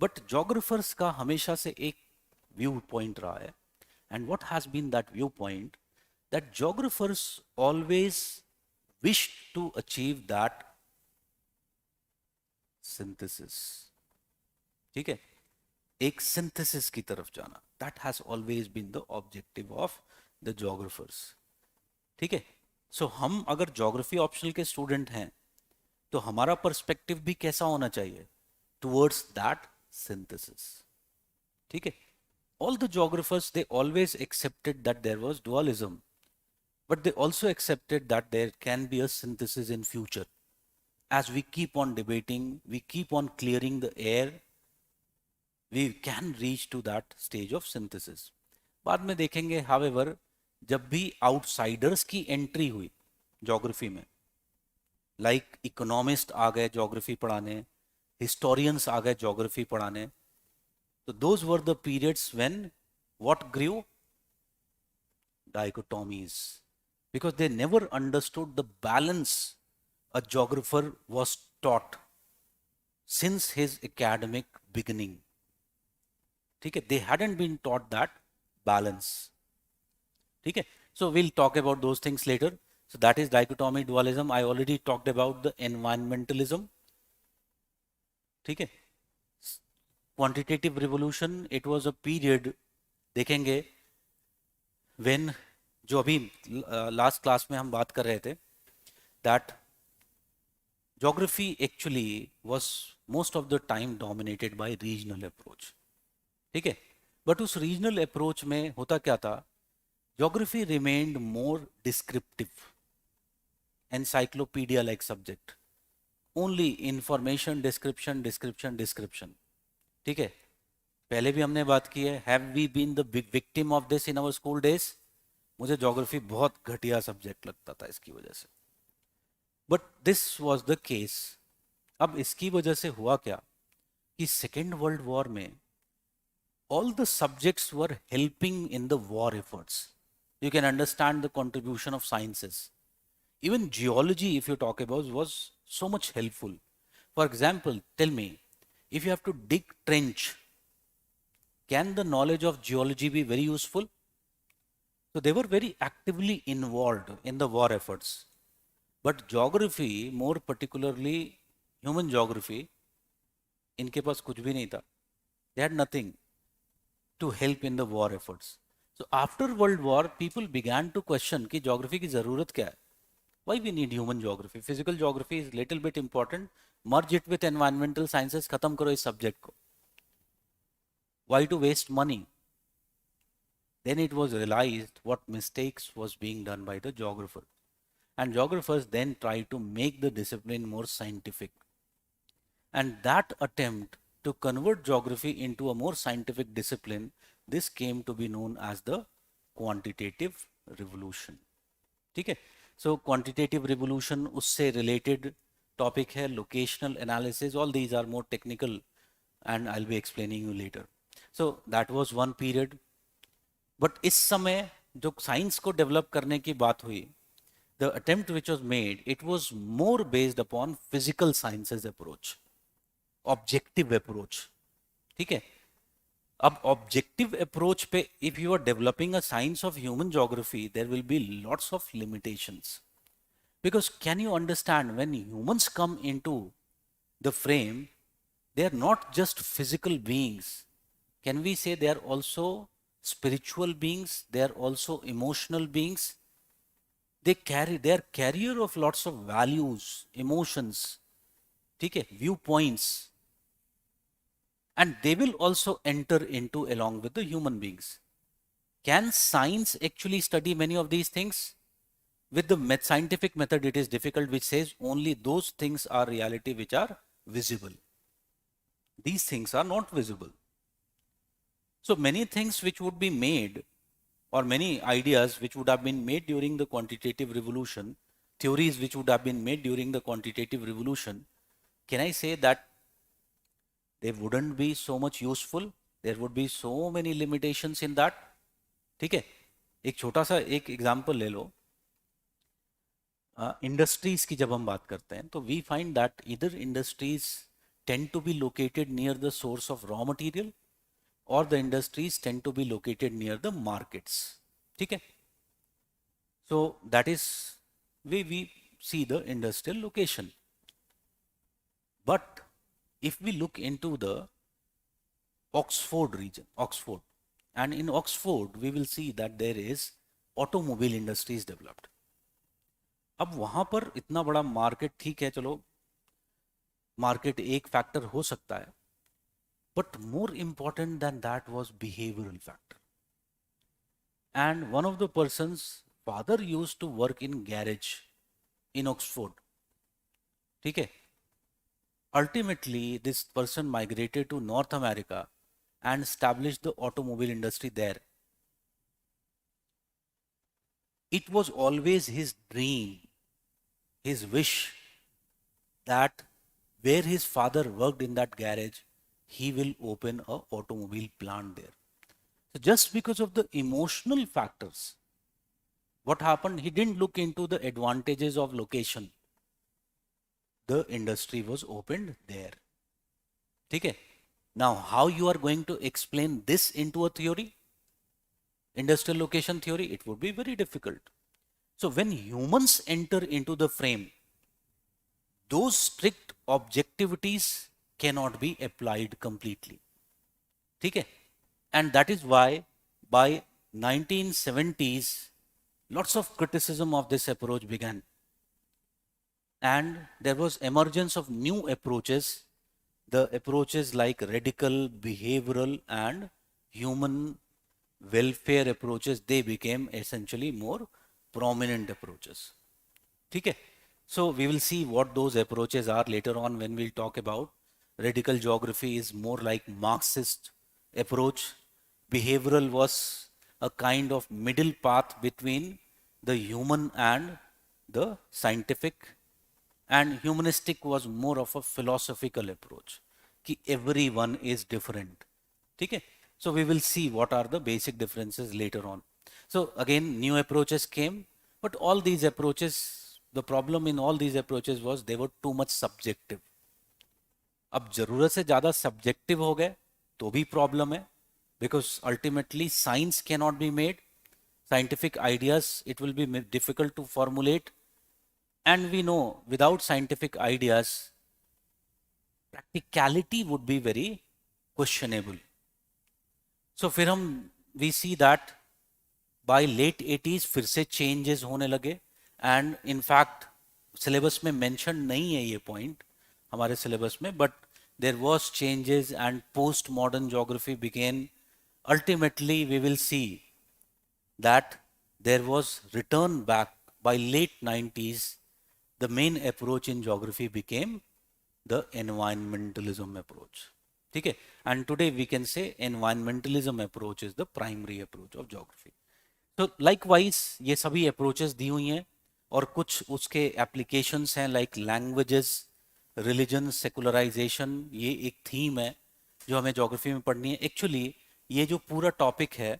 But geographers का हमेशा से एक viewpoint रहा है, and what has been that viewpoint, that geographers always wish to achieve that synthesis. ठीक है? एक synthesis की तरफ जाना, that has always been the objective of the geographers. ठीक है? So हम अगर geography optional के student हैं, तो हमारा पर्सपेक्टिव भी कैसा होना चाहिए टुवर्ड्स दैट सिंथेसिस. ठीक है? All the geographers they always accepted that there was dualism, but they also accepted that there can be a synthesis in future. as we keep on debating, we keep on clearing the air, we can reach to that stage of synthesis. बाद में देखेंगे, however, जब भी outsiders की entry हुई geography में, like economist आ गए geography पढ़ाने, हिस्टोरियंस आ गए ज्योग्राफी पढ़ाने, तो those were the periods when what grew dichotomies, because they never understood the balance a geographer was taught since his academic beginning. ठीक है? They hadn't been taught that balance. ठीक है? So we'll talk about those things later. So that is dichotomy dualism. I already talked about the environmentalism. ठीक है? Quantitative revolution, it was a period, देखेंगे, when जो अभी last class में हम बात कर रहे थे, that geography actually was most of the time dominated by regional approach. ठीक है? बट उस रीजनल अप्रोच में होता क्या था, geography remained more descriptive, encyclopedia like subject, only information, description, description, description. ठीक है? पहले भी हमने बात की है, have we been the victim of this in our school days. मुझे ज्योग्राफी बहुत घटिया सब्जेक्ट लगता था इसकी वजह से, but this was the case. अब इसकी वजह से हुआ क्या कि सेकेंड वर्ल्ड वॉर में all the subjects were helping in the war efforts. You can understand the contribution of sciences. Even geology, if you talk about, was so much helpful. For example, tell me, if you have to dig trench, can the knowledge of geology be very useful? So they were very actively involved in the war efforts. But geography, more particularly human geography, इनके पास कुछ भी नहीं था. They had nothing to help in the war efforts. So after World War, people began to question कि geography की ज़रूरत क्या है? Why we need human geography? Physical geography is little bit important. Merge it with environmental sciences. खत्म करो इस subject को. Why to waste money? Then it was realized what mistakes was being done by the geographer. And geographers then tried to make the discipline more scientific. And that attempt to convert geography into a more scientific discipline, this came to be known as the quantitative revolution. ठीक है? So quantitative revolution उससे related topic है, locational analysis. All these are more technical and I'll be explaining you later. So that was one period. But इस समय जो science को develop करने की बात हुई, the attempt which was made, it was more based upon physical sciences approach, objective approach. ठीक है? अब ऑब्जेक्टिव अप्रोच पे if you are developing a science of human geography, there will be lots of limitations. Because can you understand, when humans come into the frame, they are not just physical beings. Can we say they are also spiritual beings? They are also emotional beings. They are carrier of lots of values, emotions, ठीक है, viewpoints, and they will also enter into along with the human beings. Can science actually study many of these things? With the scientific method, it is difficult, which says only those things are reality which are visible. These things are not visible. So many things which would be made, or many ideas which would have been made during the quantitative revolution, theories which would have been made during the quantitative revolution, can I say that they wouldn't be so much useful? There would be so many limitations in that. ठीक है? एक छोटा सा एक example ले लो, industries की जब हम बात करते हैं तो वी फाइंड दैट इधर industries tend to be located near the source of raw material और the industries tend to be located near the markets. ठीक है, so that is way we see the industrial location. But if we look into the Oxford region, Oxford, and in Oxford we will see that there is automobile industries developed. अब वहां पर इतना बड़ा market, ठीक है चलो market एक factor हो सकता है, but more important than that was behavioural factor. And one of the persons father used to work in garage in Oxford. ठीक है, ultimately this person migrated to North America and established the automobile industry there. It was always his dream, his wish, that where his father worked in that garage, he will open a automobile plant there. So just because of the emotional factors, what happened, he didn't look into the advantages of location. The industry was opened there. ठीक है, now how you are going to explain this into a theory, industrial location theory? It would be very difficult. So when humans enter into the frame, those strict objectivities cannot be applied completely. ठीक है, and that is why by 1970s lots of criticism of this approach began, and there was emergence of new approaches, the approaches like radical behavioral and human welfare approaches. They became essentially more prominent approaches. ठीक है, so we will see what those approaches are later on when we'll talk about. Radical geography is more like Marxist approach. Behavioral was a kind of middle path between the human and the scientific, and humanistic was more of a philosophical approach कि everyone is different. ठीक है, so we will see what are the basic differences later on. So again new approaches came, but all these approaches, the problem in all these approaches was they were too much subjective. अब जरूरत से ज्यादा subjective हो गए तो भी problem है, because ultimately science cannot be made, scientific ideas it will be difficult to formulate, and we know without scientific ideas practicality would be very questionable. So फिर हम we see that by late 80s फिर से changes होने लगे, and in fact syllabus में mentioned नहीं है ये point हमारे syllabus में, but there was changes and post modern geography began. Ultimately we will see that there was return back by late 90s. The main approach in geography became the environmentalism approach. ठीक है, and today we can say environmentalism approach is the primary approach of geography. So likewise ये सभी approaches दी हुई हैं और कुछ उसके applications हैं like languages, religion, secularization. ये एक theme है जो हमें geography में पढ़नी है. Actually ये जो पूरा topic है,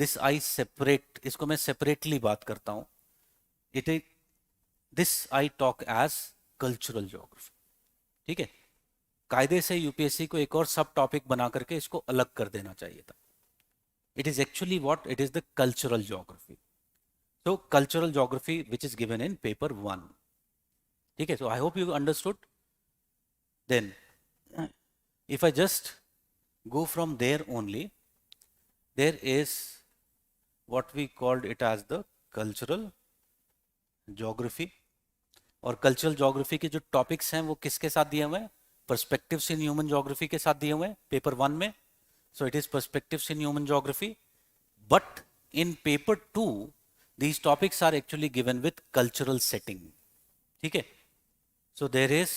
this I separate, इसको मैं separately बात करता हूँ. It is this I talk as cultural geography. ठीक है, कायदे से यूपीएससी को एक और सब टॉपिक बना करके इसको अलग कर देना चाहिए था. It is actually what it is, the cultural geography. So cultural geography which is given in paper 1. ठीक है, so I hope you understood. Then if I just go from there only, there is what we called it as the cultural geography. और cultural geography के जो topics हैं वो किसके साथ दिए हुए हैं, पर्सपेक्टिव्स इन ह्यूमन ज्योग्राफी के साथ दिए हुए हैं पेपर 1 में. सो it is perspectives in human geography, but in paper 2 these topics are actually given with cultural setting. ठीक है, so there is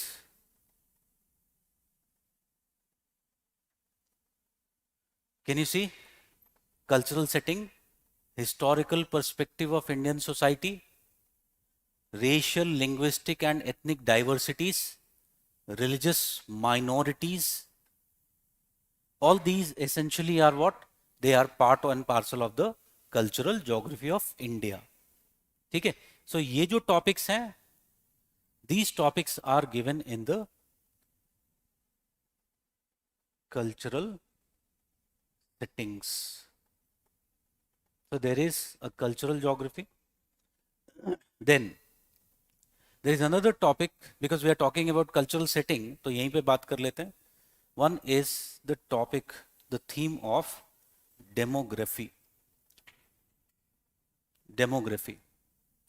can you see cultural setting, historical perspective of Indian society, racial, linguistic and ethnic diversities, religious minorities. All these essentially are what? They are part and parcel of the cultural geography of India. ठीक है, सो ये जो topics हैं, these topics are given in the cultural settings. So there is a cultural geography. Then there is another topic, because we are talking about cultural setting, तो यहीं पे बात कर लेते हैं. One is the topic, the theme of demography. Demography,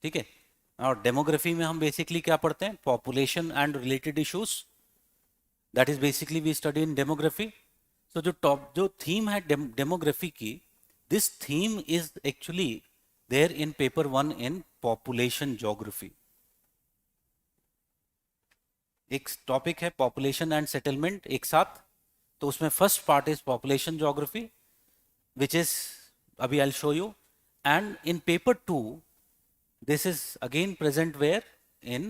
ठीक है. और डेमोग्राफी में हम बेसिकली क्या पढ़ते हैं? Population and related issues. That is basically we study in demography. तो जो थीम है डेमोग्राफी की, this theme is actually there in paper 1 in population geography. एक टॉपिक है पॉपुलेशन एंड सेटलमेंट एक साथ, तो उसमें first part is population geography, which is अभी I will show you. And in paper 2 this is again present where? In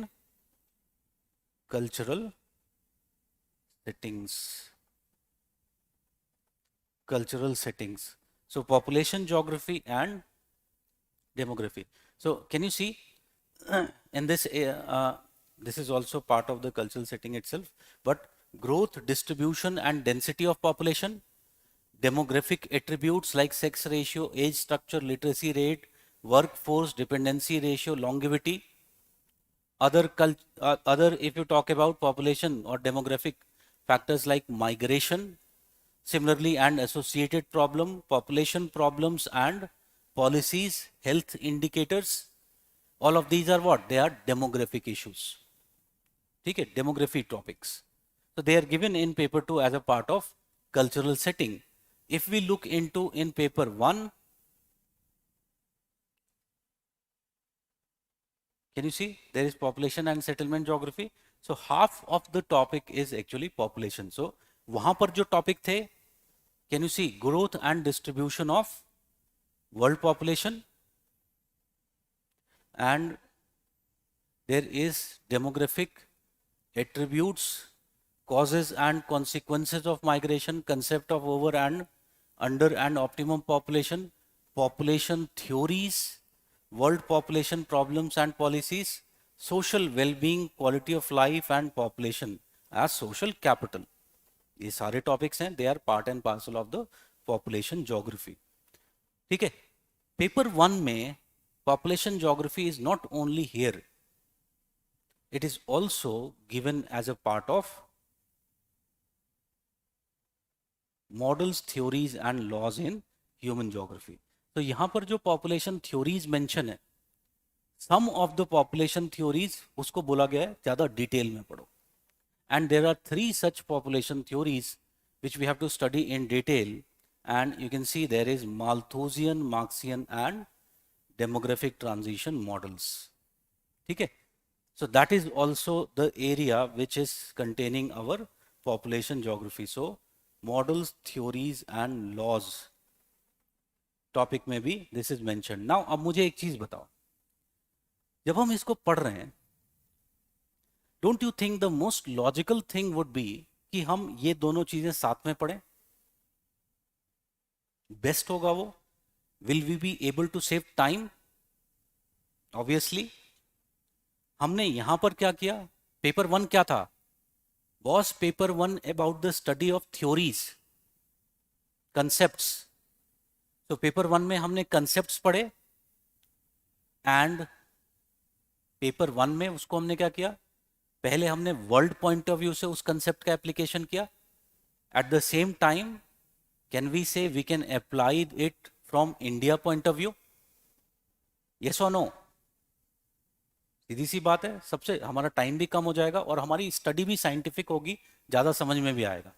cultural settings. Cultural settings. So population geography and demography. So can you see in this this is also part of the cultural setting itself, but growth, distribution and density of population, demographic attributes like sex ratio, age structure, literacy rate, workforce dependency ratio, longevity. Other if you talk about population or demographic factors like migration, similarly, and associated population problems and policies, health indicators, all of these are what? They are demographic issues. Okay, demography topics. So they are given in paper 2 as a part of cultural setting. If we look into in paper 1, can you see there is population and settlement geography? So half of the topic is actually population. So वहां पर जो topic थे, can you see growth and distribution of world population, and there is demographic attributes, causes and consequences of migration, concept of over and under and optimum population, population theories, world population problems and policies, social well-being, quality of life and population as social capital. ये सारे topics हैं, they are part and parcel of the population geography. ठीक है, paper 1 में population geography is not only here, it is also given as a part of models, theories and laws in human geography. तो यहां पर जो population theories mention है, some of the population theories उसको बोला गया है ज़्यादा डिटेल में पढ़ो. And there are 3 such population theories which we have to study in detail, and you can see there is Malthusian, Marxian and demographic transition models. ठीक है, so that is also the area which is containing our population geography. So models, theories and laws topic में भी this is mentioned. Now अब मुझे एक चीज बताओ, जब हम इसको पढ़ रहे हैं, don't you think the most logical thing would be कि हम ये दोनों चीजें साथ में पढ़ें? बेस्ट होगा वो. Will we be able to save time? Obviously. हमने यहां पर क्या किया? पेपर 1 क्या था? Was paper 1 about the study of theories, concepts. तो पेपर 1 में हमने concepts पढ़े, and पेपर 1 में उसको हमने क्या किया? पहले हमने वर्ल्ड पॉइंट ऑफ व्यू से उस कंसेप्ट का एप्लीकेशन किया. At the same time can we say we can apply it from India point of view? Yes और नो? सीधी सी बात है, सबसे हमारा टाइम भी कम हो जाएगा और हमारी स्टडी भी साइंटिफिक होगी, ज़्यादा समझ में भी आएगा.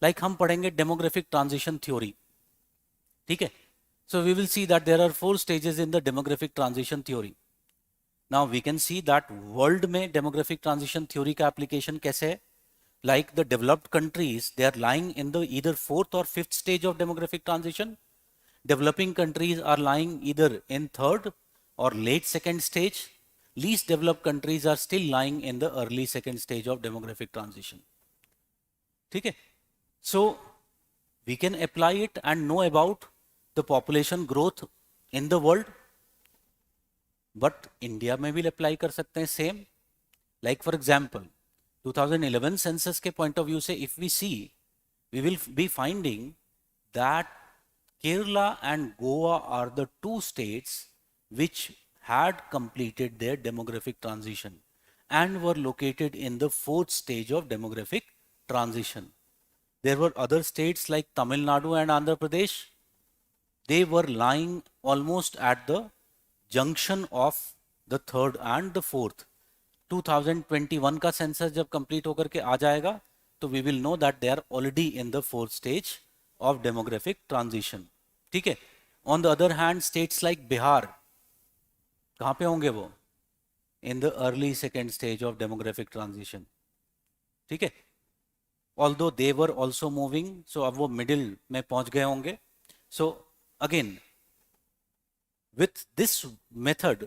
लाइक हम पढ़ेंगे डेमोग्राफिक ट्रांजिशन थ्योरी. ठीक है, so we will see that there are 4 stages in the demographic transition theory. Now we can see that world में demographic transition theory का application कैसे है? Like the developed countries, they are lying in the either 4th or 5th stage of demographic transition. Developing countries are lying either in 3rd or late 2nd stage. Least developed countries are still lying in the early 2nd stage of demographic transition. ठीक है? So we can apply it and know about the population growth in the world, but India में भी apply कर सकते हैं same. Like for example, 2011 census के point of view से if we see, we will be finding that Kerala and Goa are the two states which had completed their demographic transition and were located in the fourth stage of demographic transition. There were other states like Tamil Nadu and Andhra Pradesh. They were lying almost at the junction of the third and the fourth. 2021 का census जब complete होकर के आ जाएगा तो we will know that they are already in the fourth stage of demographic transition. ठीक है. On the other hand states like Bihar कहाँ पे होंगे वो? In the early second stage of demographic transition. ठीक है. Although they were also moving, so अब वो मिडिल में पहुंच गए होंगे. So again with this method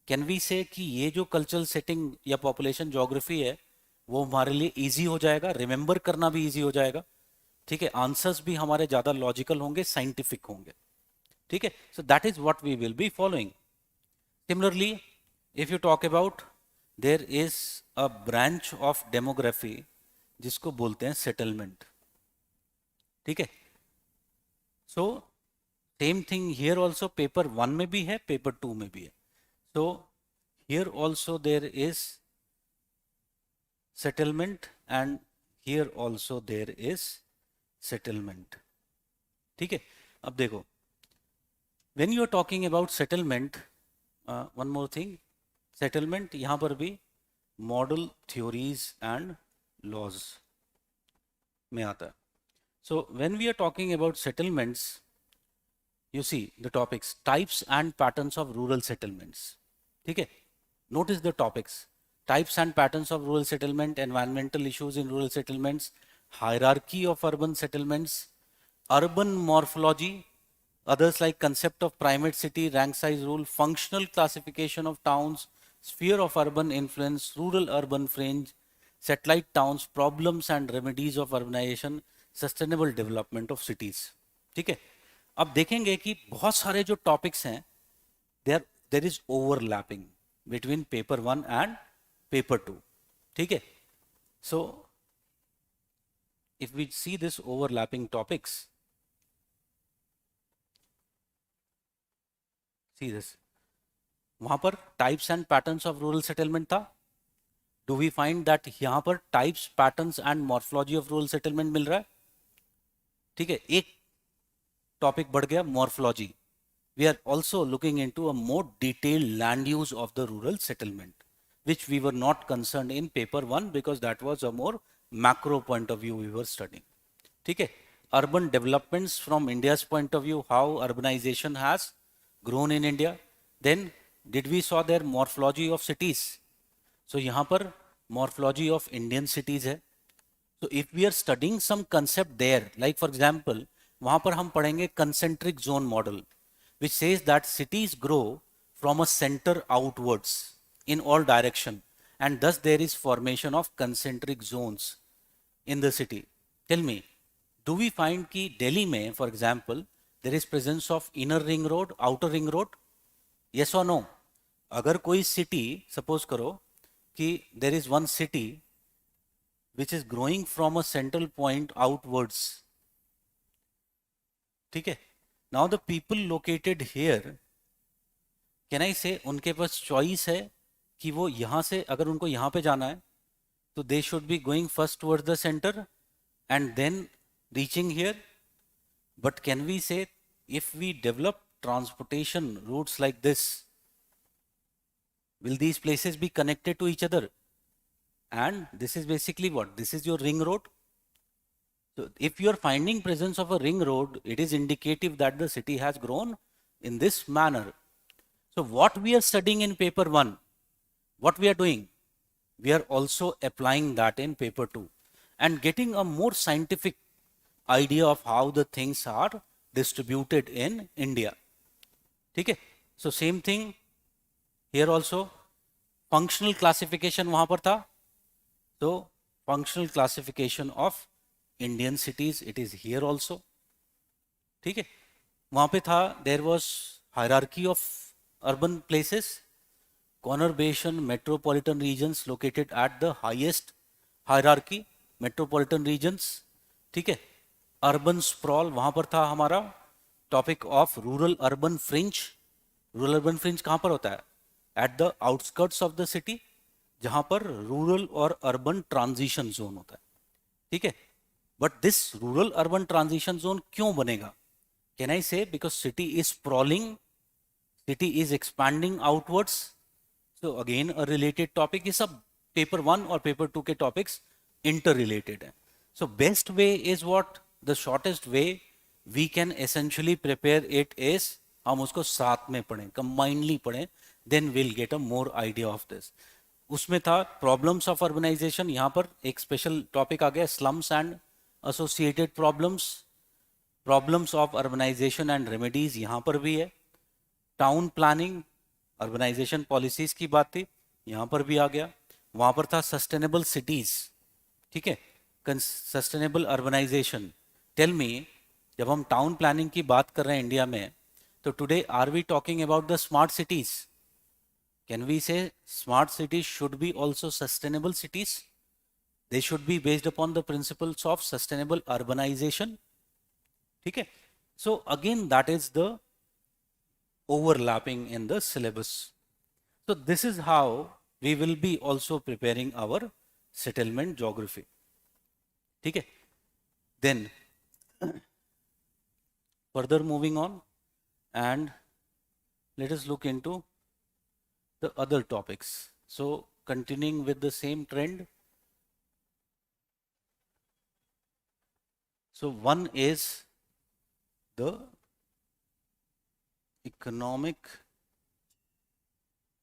can we say कि ये जो कल्चरल सेटिंग या पॉपुलेशन ज्योग्राफी है वो हमारे लिए इजी हो जाएगा, रिमेंबर करना भी इजी हो जाएगा. ठीक है. आंसर्स भी हमारे ज़्यादा लॉजिकल होंगे, साइंटिफिक होंगे. ठीक है. So that is what we will be following. Similarly if you talk about, there is a branch of demography जिसको बोलते हैं सेटलमेंट. ठीक है. So same thing here also, paper 1 में भी है, पेपर 2 में भी है. So here also there is settlement and here also there is settlement. ठीक है. अब देखो, when you are talking about settlement, one more thing, settlement यहाँ पर भी model theories and laws में आता है. So when we are talking about settlements, you see the topics, types and patterns of rural settlements. ठीक है. Notice the topics: types and patterns of rural settlement, environmental issues in rural settlements, hierarchy of urban settlements, urban morphology, others like concept of primate city, rank size rule, functional classification of towns, sphere of urban influence, rural urban fringe, satellite towns, problems and remedies of urbanization, sustainable development of cities. ठीक है. अब देखेंगे कि बहुत सारे जो topics हैं there is overlapping between paper 1 and paper 2. ठीक है. So if we see this overlapping topics, see this, वहां पर types and patterns of rural settlement था. डू वी फाइंड दैट यहां पर types, patterns and morphology of rural settlement मिल रहा है. ठीक है. एक टॉपिक बढ़ गया, morphology. We are also looking into a more detailed land use of the rural settlement, which we were not concerned in paper 1 because that was a more macro point of view we were studying. ठीक है. Urban developments from India's point of view, how urbanization has grown in India. Then did we saw their morphology of cities. So यहाँ पर morphology of Indian cities है. So if we are studying some concept there, like for example, वहाँ पर हम पढ़ेंगे concentric zone model, which says that cities grow from a center outwards in all direction, and thus there is formation of concentric zones in the city. Tell me, do we find कि Delhi में, for example, there is presence of inner ring road, outer ring road? Yes or no? अगर कोई city, suppose करो कि there is one city which is growing from a central point outwards. ठीक है. Now the people located here, can I say उनके पास choice है कि वो यहाँ से, अगर उनको यहाँ पे जाना है तो they should be going first towards the center and then reaching here. But can we say if we develop transportation routes like this, will these places be connected to each other? And this is basically what? This is your ring road. So if you are finding presence of a ring road, it is indicative that the city has grown in this manner. So what we are studying in paper 1, what we are doing, we are also applying that in paper 2 and getting a more scientific idea of how the things are distributed in India. ठीक है. So same thing here also, functional classification वहां पर था. So functional classification of Indian cities, it is here also. ठीक है. वहां पे था, there was hierarchy of urban places, conurbation metropolitan regions located at the highest hierarchy, metropolitan regions, ठीक है. Urban sprawl, वहां पर था हमारा topic of rural urban fringe. Rural urban fringe कहां पर होता है? At the outskirts of the city, जहां पर रूरल और अर्बन ट्रांजिशन जोन होता है. ठीक है. But this rural urban transition zone क्यों बनेगा? कैन आई से because city is sprawling, city is expanding outwards. So again a related topic. ये सब paper 1 और paper 2 के topics interrelated हैं. So best way is what? The shortest way we can essentially prepare it is हम उसको साथ में पढ़ें, combinedly पढ़ें, then we'll get a more idea of this. उसमें था problems of urbanization, यहाँ पर एक special topic आ गया slums and associated problems. Problems of urbanization and remedies यहाँ पर भी है. Town planning, अर्बनाइजेशन पॉलिसीज की बात थी, यहाँ पर भी आ गया. वहाँ पर था सस्टेनेबल सिटीज. ठीक है, सस्टेनेबल अर्बनाइजेशन. टेल मी, जब हम टाउन प्लानिंग की बात कर रहे हैं इंडिया में, तो today are we talking about the smart cities? Can we say smart cities should be also sustainable cities? They should be based upon the principles of sustainable urbanisation. ठीक है. So again that is the overlapping in the syllabus. So this is how we will be also preparing our settlement geography. ठीक है. Then further moving on, and let us look into the other topics. So continuing with the same trend. So one is the economic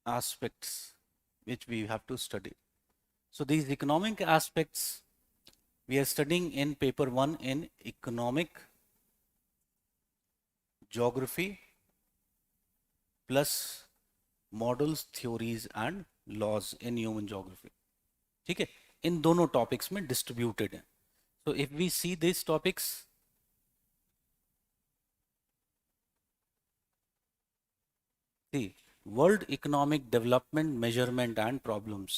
aspects which we have to study. So these economic aspects we are studying in paper 1 in economic geography plus models, theories and laws in human geography. ठीक है, इन दोनों topics में distributed है. So if we see these topics, world economic development measurement and problems.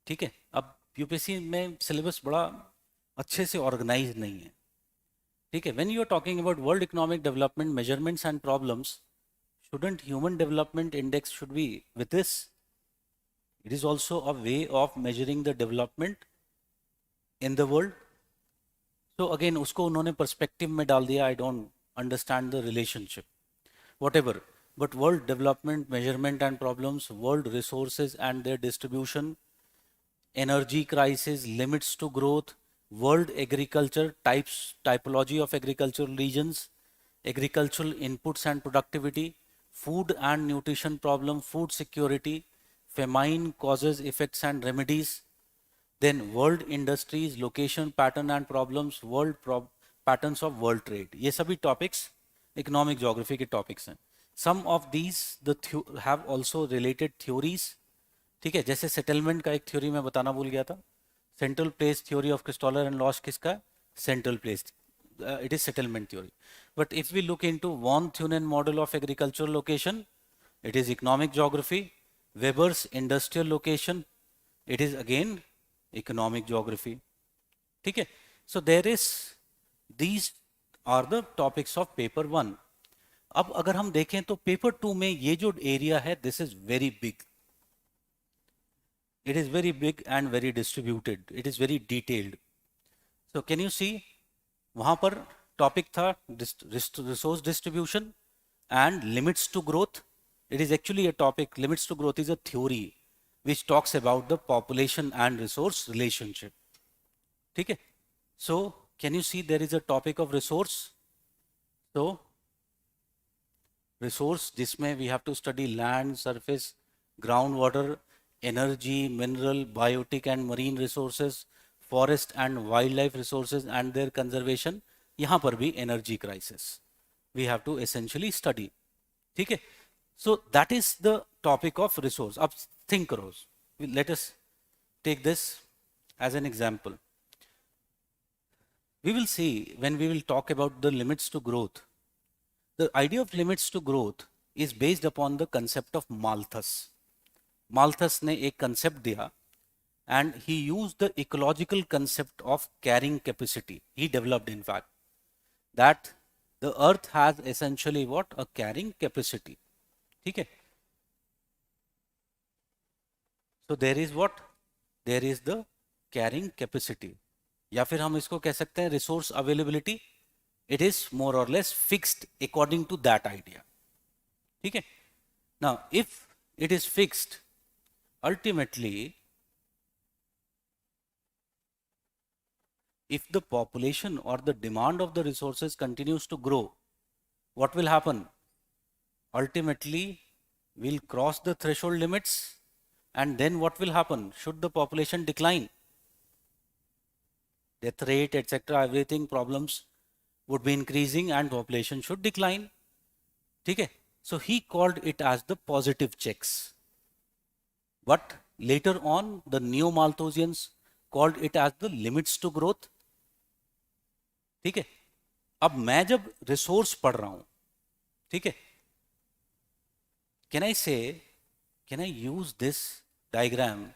ठीक है. अब UPSC में syllabus बड़ा अच्छे से ऑर्गेनाइज नहीं है. ठीक है. When you are talking about world economic development measurements and problems, shouldn't human development index should be with this? It is also a way of measuring the development in the world. So again उसको उन्होंने perspective में डाल दिया. I don't understand the relationship. Whatever. But world development, measurement and problems, world resources and their distribution, energy crisis, limits to growth, world agriculture, types, typology of agricultural regions, agricultural inputs and productivity, food and nutrition problem, food security, famine causes, effects and remedies, then world industries, location, pattern and problems, patterns of world trade. ये सभी topics economic geography के topics हैं. Some of these have also related theories. ठीक है. जैसे settlement का एक theory मैं बताना भूल गया था. Central place theory of Christaller and Losch किसका है? Central place. It is settlement theory. But if we look into von Thunen model of agricultural location, it is economic geography. Weber's industrial location, it is again economic geography. ठीक है. So there is, these are the topics of paper 1. अब अगर हम देखें तो paper 2 में ये जो एरिया है, this is very big. It is very big and very distributed. It is very detailed. So can you see, वहां पर टॉपिक था resource distribution and limits to growth. It is actually a topic, limits to growth is a theory which talks about the population and resource relationship. ठीक है. So can you see there is a topic of resource? So resource जिसमें we have to study land, surface, groundwater, energy, mineral, biotic and marine resources, forest and wildlife resources and their conservation. यहाँ पर भी energy crisis we have to essentially study. ठीक है. So that is the topic of resource. अब think करो. Let us take this as an example. We will see when we will talk about the limits to growth. The idea of limits to growth is based upon the concept of Malthus. Malthus ने एक concept दिया, and he used the ecological concept of carrying capacity. He developed, in fact, that the earth has essentially what? A carrying capacity. ठीक है? So there is what? There is the carrying capacity. या फिर हम इसको कह सकते हैं resource availability. It is more or less fixed according to that idea. ठीक है? Now, if it is fixed, ultimately, if the population or the demand of the resources continues to grow, what will happen? Ultimately, we'll cross the threshold limits, and then what will happen? Should the population decline, death rate, etc., everything, problems would be increasing and population should decline. Okay? So he called it as the positive checks. But later on, the neo-Malthusians called it as the limits to growth. ठीक है? अब मैं जब resource पढ़ रहा हूं, ठीक है, can I use this diagram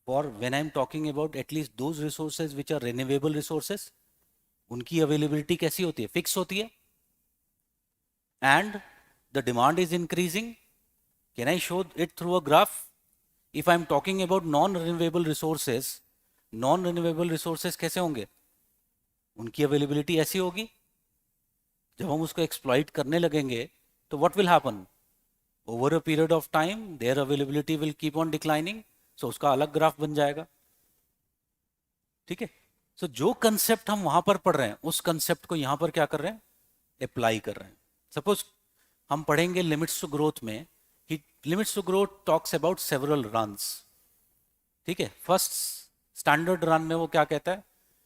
for when I'm talking about at least those resources which are renewable resources? उनकी अवेलेबिलिटी कैसी होती है? फिक्स होती है, and the demand is increasing. Can I show it through a graph? If I'm talking about non-renewable resources कैसे होंगे? उनकी availability ऐसी होगी, जब हम उसको एक्सप्लॉइट करने लगेंगे तो what will happen? Over a period of time their availability will keep on declining, so उसका अलग ग्राफ बन जाएगा. ठीक है? सो जो कंसेप्ट हम वहां पर पढ़ रहे हैं, उस कंसेप्ट को यहां पर क्या कर रहे हैं? अप्लाई कर रहे हैं. सपोज हम पढ़ेंगे लिमिट्स टू ग्रोथ में, limits to growth talks about several runs. ठीक है? फर्स्ट स्टैंडर्ड रन में वो क्या कहता है?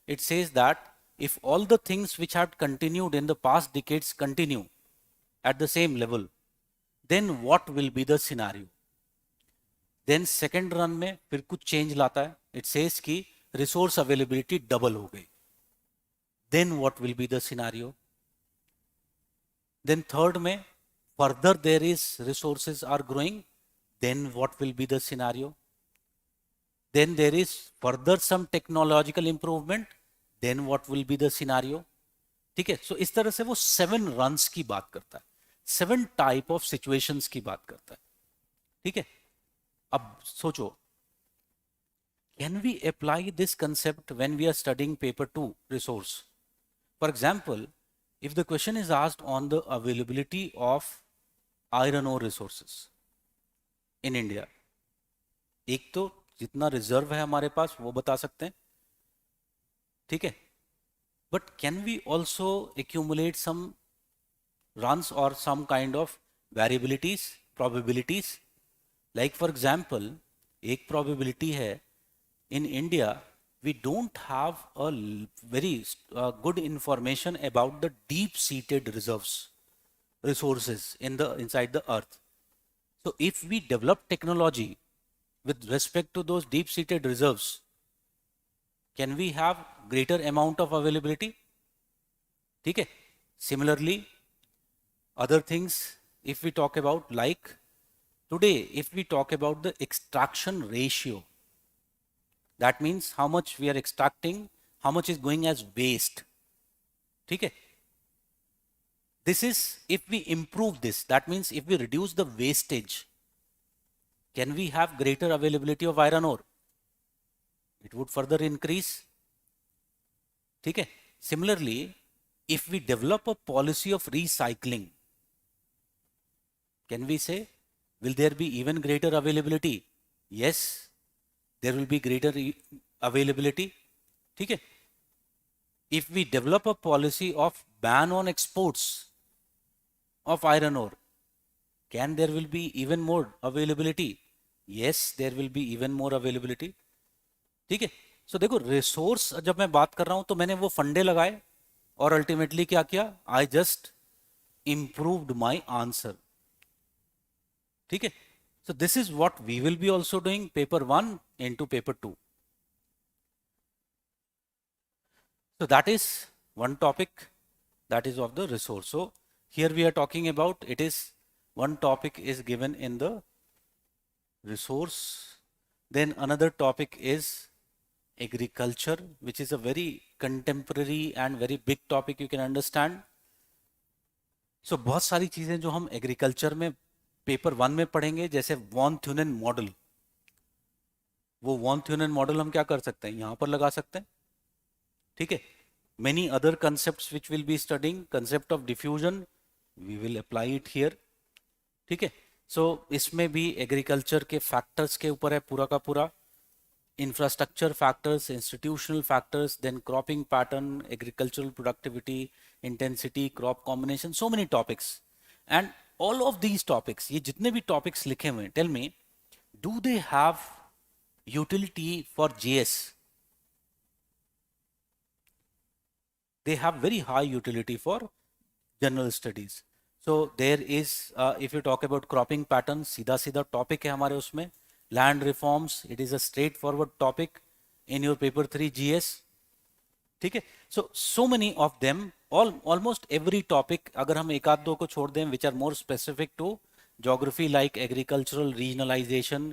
It says that if all the things which had continued in the past decades continue at the same level, then what will be the scenario? Then second run में फिर कुछ change लाता है. It says कि resource availability double हो गई. Then what will be the scenario? Then third में further there is resources are growing. Then what will be the scenario? Then there is further some technological improvement. Then what will be the scenario? ठीक है? सो इस तरह से वो 7 runs की बात करता है, 7 टाइप ऑफ सिचुएशंस की बात करता है. ठीक है? अब सोचो, can we apply this concept when we are studying paper 2 resource? For example, if the question is asked on the availability of iron ore resources in India, एक तो जितना रिजर्व है हमारे पास वो बता सकते हैं, ठीक है, but can we also accumulate some runs or some kind of variabilities, probabilities? Like for example, एक probability है, in India we don't have a very good information about the deep seated resources inside the earth. So if we develop technology with respect to those deep seated reserves, can we have greater amount of availability? ठीक है? Similarly, other things, if we talk about, like today, if we talk about the extraction ratio, that means how much we are extracting, how much is going as waste. ठीक है? This is, if we improve this, that means if we reduce the wastage, can we have greater availability of iron ore? It would further increase. ठीक है? Similarly, if we develop a policy of recycling, can we say, will there be even greater availability? Yes, there will be greater availability. ठीक है? If we develop a policy of ban on exports of iron ore, can there will be even more availability? Yes, there will be even more availability. ठीक है? सो देखो, resource जब मैं बात कर रहा हूं तो मैंने वो फंडे लगाए और अल्टीमेटली क्या किया? I just improved my answer. ठीक है? So this is what we will be also doing paper 1 into paper 2. So that is one topic, that is of the resource. So here we are talking about, it is one topic is given in the resource, then another topic is agriculture, which is a very contemporary and very big topic, you can understand. So बहुत सारी चीजें जो हम agriculture में paper 1 में पढ़ेंगे, जैसे von Thünen model, वो वॉन थ्यूनेन मॉडल हम क्या कर सकते हैं, यहां पर लगा सकते हैं, ठीक है. Many other concepts which we'll be studying, concept of diffusion, we will apply it here, ठीक है. सो इसमें भी एग्रीकल्चर के फैक्टर्स के ऊपर है पूरा का पूरा, infrastructure factors, institutional factors, then cropping pattern, agricultural productivity, intensity, crop combination, so many topics. And all of these topics, ये जितने भी topics लिखे हुए हैं, tell me, do they have utility for GS? They have very high utility for general studies. So there is, if you talk about cropping patterns, सीधा सीधा topic है हमारे उसमें. Land reforms, it is a straightforward topic in your paper 3 GS, ठीक है. So many of them, almost every topic, अगर हम एक आध दो को छोड़ दें, which are more specific to geography like agricultural regionalization,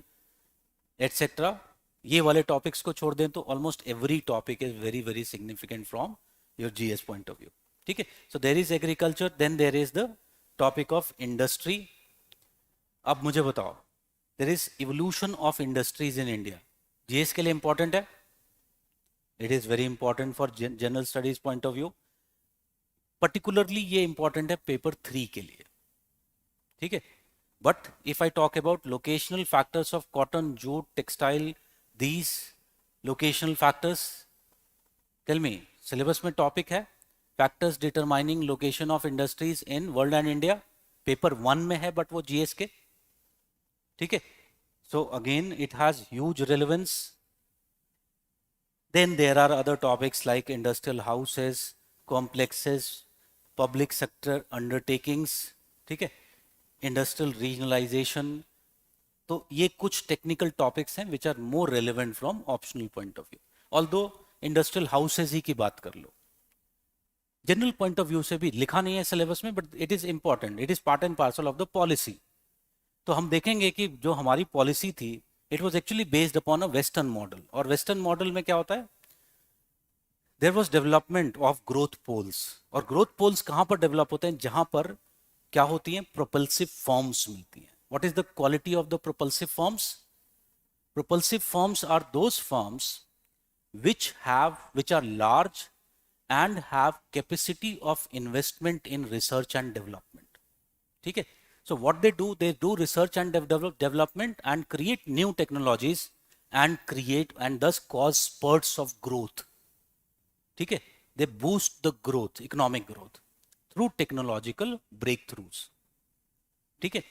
etc. ये वाले topics को छोड़ दें तो almost every topic is very very significant from your GS point of view, ठीक है. So there is agriculture, then there is the topic of industry. अब मुझे बताओ, there is evolution of industries in India. GS के लिए important है? It is very important for general studies point of view. Particularly ये important है paper 3 के लिए, ठीक है. But if I talk about locational factors of cotton, jute, textile, these locational factors, tell me, syllabus में topic है factors determining location of industries in world and India. Paper 1 में है, but वो GS के, ठीक है. So again it has huge relevance. Then there are other topics like industrial houses, complexes, public sector undertakings, ठीक है, industrial regionalization. तो ये कुछ technical topics हैं which are more relevant from optional point of view. Although industrial houses ही की बात कर लो, जनरल पॉइंट ऑफ व्यू से भी लिखा नहीं है सिलेबस में, but it is important, it is part and parcel of the policy. तो हम देखेंगे कि जो हमारी पॉलिसी थी, it was actually based upon a western model. और वेस्टर्न मॉडल में क्या होता है, there was development of growth poles. और ग्रोथ पोल्स कहां पर डेवलप होते हैं, जहां पर क्या होती हैं, प्रोपल्सिव फॉर्म्स मिलती हैं. What is the quality of the propulsive forms? Propulsive forms are those forms which are large and have capacity of investment in research and development, ठीक है. So what they do research and development and create new technologies and thus cause spurts of growth, ठीक है. They boost the growth, economic growth through technological breakthroughs, ठीक है.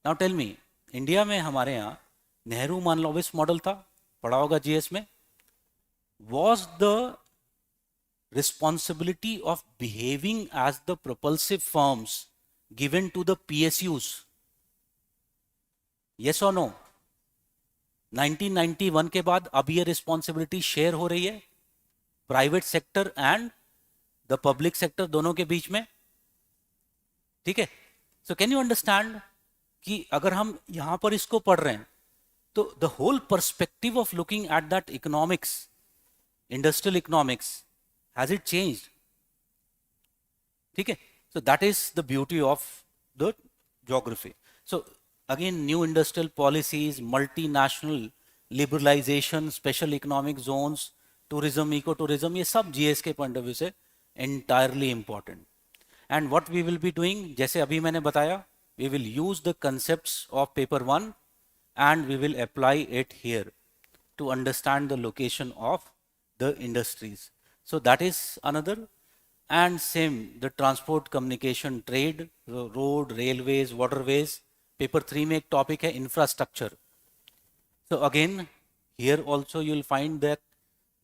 Now tell me, India में हमारे यहाँ Nehru मानलोविस model था, पढ़ा होगा जीएस में. Was the responsibility of behaving as the propulsive firms given to the PSUs? Yes or no? 1991 के बाद अब ये रिस्पॉन्सिबिलिटी शेयर हो रही है private sector and the public sector दोनों के बीच में, ठीक है. सो कैन यू अंडरस्टैंड कि अगर हम यहां पर इसको पढ़ रहे हैं, तो the whole perspective of looking at that economics, industrial economics, has it changed, ठीक है. So that is the beauty of the geography. So again new industrial policies, multinational liberalisation, special economic zones, tourism, eco tourism, ये सब GS के point of view से entirely important. And what we will be doing, जैसे अभी मैंने बताया, we will use the concepts of paper 1 and we will apply it here to understand the location of the industries. So that is another. And same, the transport, communication, trade, road, railways, waterways. Paper 3 में एक topic है infrastructure. So again, here also you will find that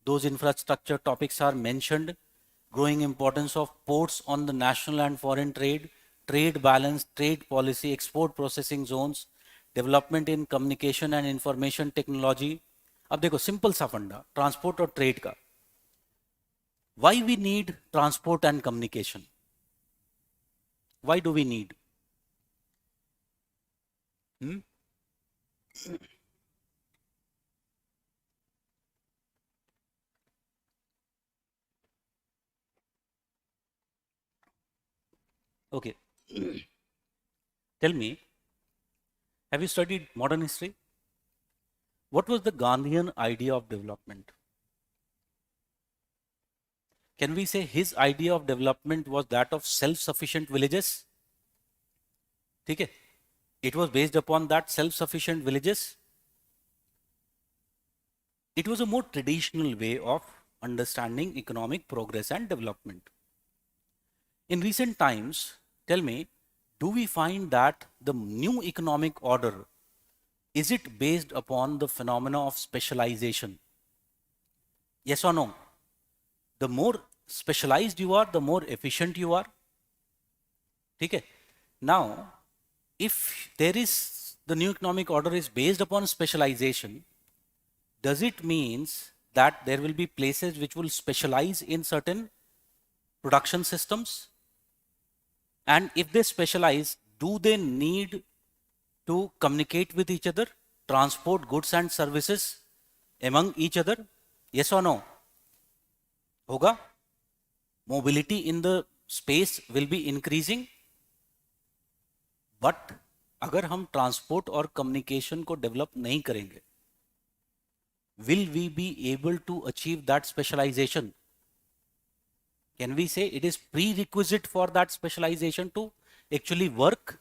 those infrastructure topics are mentioned. Growing importance of ports on the national and foreign trade, trade balance, trade policy, export processing zones, development in communication and information technology. अब देखो simple सा फंडा transport और trade का. Why we need transport and communication? Why do we need? Hmm? Okay. Tell me, have you studied modern history? What was the Gandhian idea of development? Can we say his idea of development was that of self-sufficient villages? Okay. It was based upon that self-sufficient villages. It was a more traditional way of understanding economic progress and development. In recent times, tell me, do we find that the new economic order, is it based upon the phenomena of specialization? Yes or no? The more specialized you are, the more efficient you are. Okay. Now, if there is the new economic order is based upon specialization, does it means that there will be places which will specialize in certain production systems? And if they specialize, do they need to communicate with each other, transport goods and services among each other? Yes or no? Hoga? Mobility in the space will be increasing. But अगर हम transport और communication को develop नहीं करेंगे, will we be able to achieve that specialization? Can we say it is prerequisite for that specialization to actually work?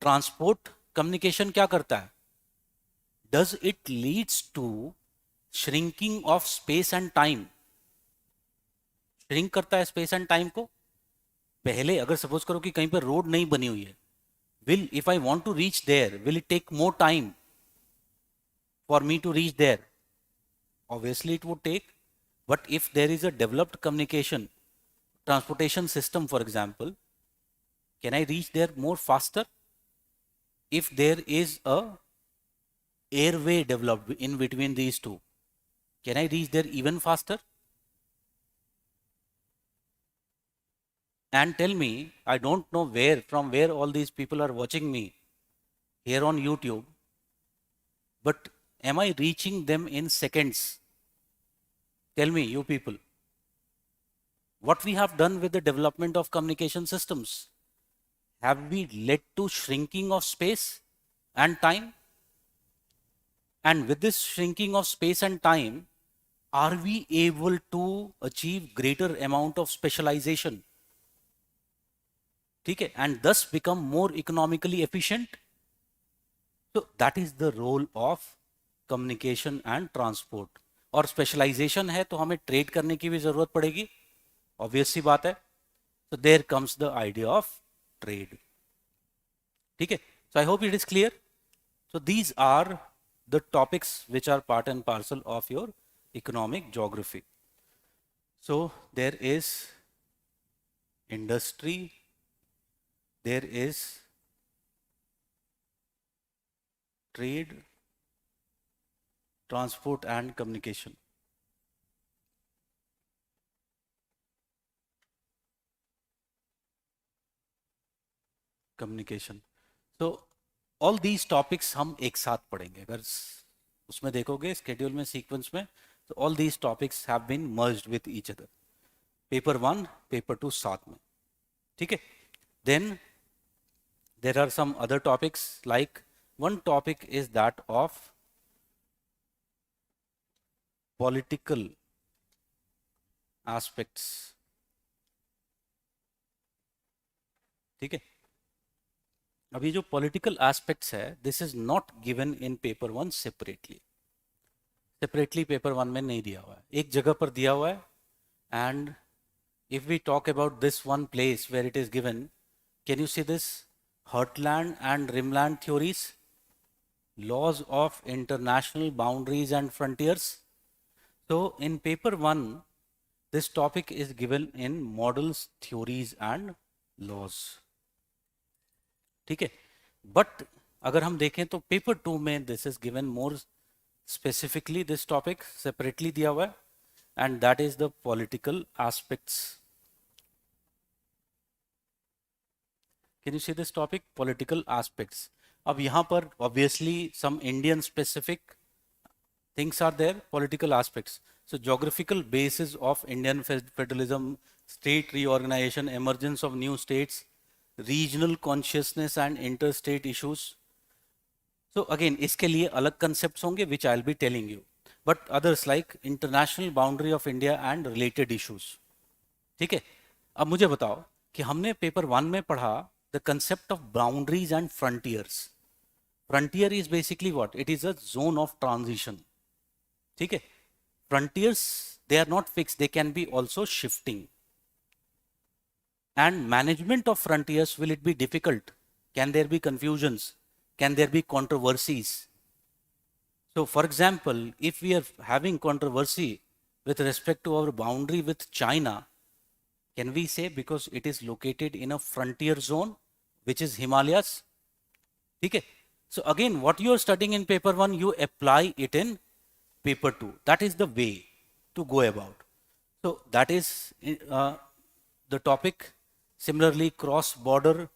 Transport communication क्या करता है? Does it leads to shrinking of space and time? Shrink करता है space and time को? पहले अगर suppose करो कि कहीं पर road नहीं बनी हुई है, will if I want to reach there, will it take more time for me to reach there? Obviously it would take. But if there is a developed communication transportation system, for example, can I reach there more faster? If there is a airway developed in between these two, can I reach there even faster? And tell me, I don't know from where all these people are watching me here on YouTube, but am I reaching them in seconds? Tell me, you people, what we have done with the development of communication systems? Have we led to shrinking of space and time? And with this shrinking of space and time, are we able to achieve greater amount of specialization? Okay, and thus become more economically efficient? So that is the role of communication and transport. और specialization है तो हमें trade करने की भी जरूरत पड़ेगी, obvious सी बात है. So there comes the idea of trade. ठीक है, so I hope it is clear. So these are the topics which are part and parcel of your economic geography. So there is industry, there is trade, transport and communication. Communication. So all these topics हम एक साथ पढ़ेंगे. अगर उसमें देखोगे schedule में sequence में, so all these topics have been merged with each other. Paper 1, paper 2 साथ में. ठीक है. Then there are some other topics, like one topic is that of political aspects. ठीक है. अभी जो political aspects है, this is not given in paper 1 separately. Separately paper 1 में नहीं दिया हुआ है, एक जगह पर दिया हुआ है. And if we talk about this one place where it is given, can you see this? Heartland and rimland theories, laws of international boundaries and frontiers. So in paper 1, this topic is given in models, theories and laws. ठीक है. But अगर हम देखें तो paper 2 में this is given more specifically, this topic separately दिया हुआ है, and that is the political aspects. Can you see this topic? Political aspects. अब यहाँ पर obviously some Indian specific things are there, political aspects. So geographical basis of Indian federalism, state reorganization, emergence of new states, regional consciousness and interstate issues. So again, इसके लिए अलग concepts होंगे which I'll be telling you. But others like international boundary of India and related issues. ठीक है? अब मुझे बताओ कि हमने पेपर 1 में पढ़ा the concept of boundaries and frontiers. Frontier is basically what? It is a zone of transition. ठीक है? Frontiers, they are not fixed, they can be also shifting. And management of frontiers, will it be difficult? Can there be confusions? Can there be controversies? So for example, if we are having controversy with respect to our boundary with China, can we say because it is located in a frontier zone, which is Himalayas? Okay. So again, what you are studying in paper 1, you apply it in paper 2. That is the way to go about. So that is the topic. Similarly, cross-border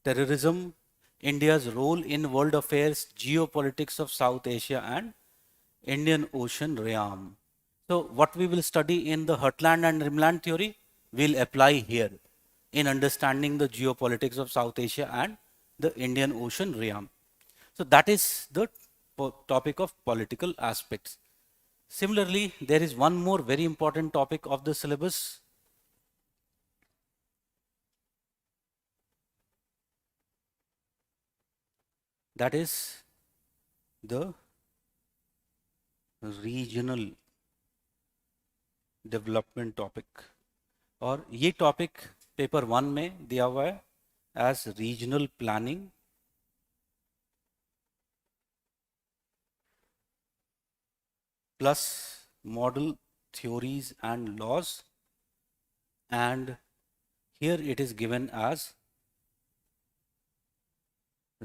terrorism, India's role in world affairs, geopolitics of South Asia and Indian Ocean realm. So what we will study in the heartland and rimland theory will apply here in understanding the geopolitics of South Asia and the Indian Ocean realm. So that is the topic of political aspects. Similarly, there is one more very important topic of the syllabus. That is the regional development topic. और ये topic paper 1 में दिया हुआ है as regional planning plus model theories and laws, and here it is given as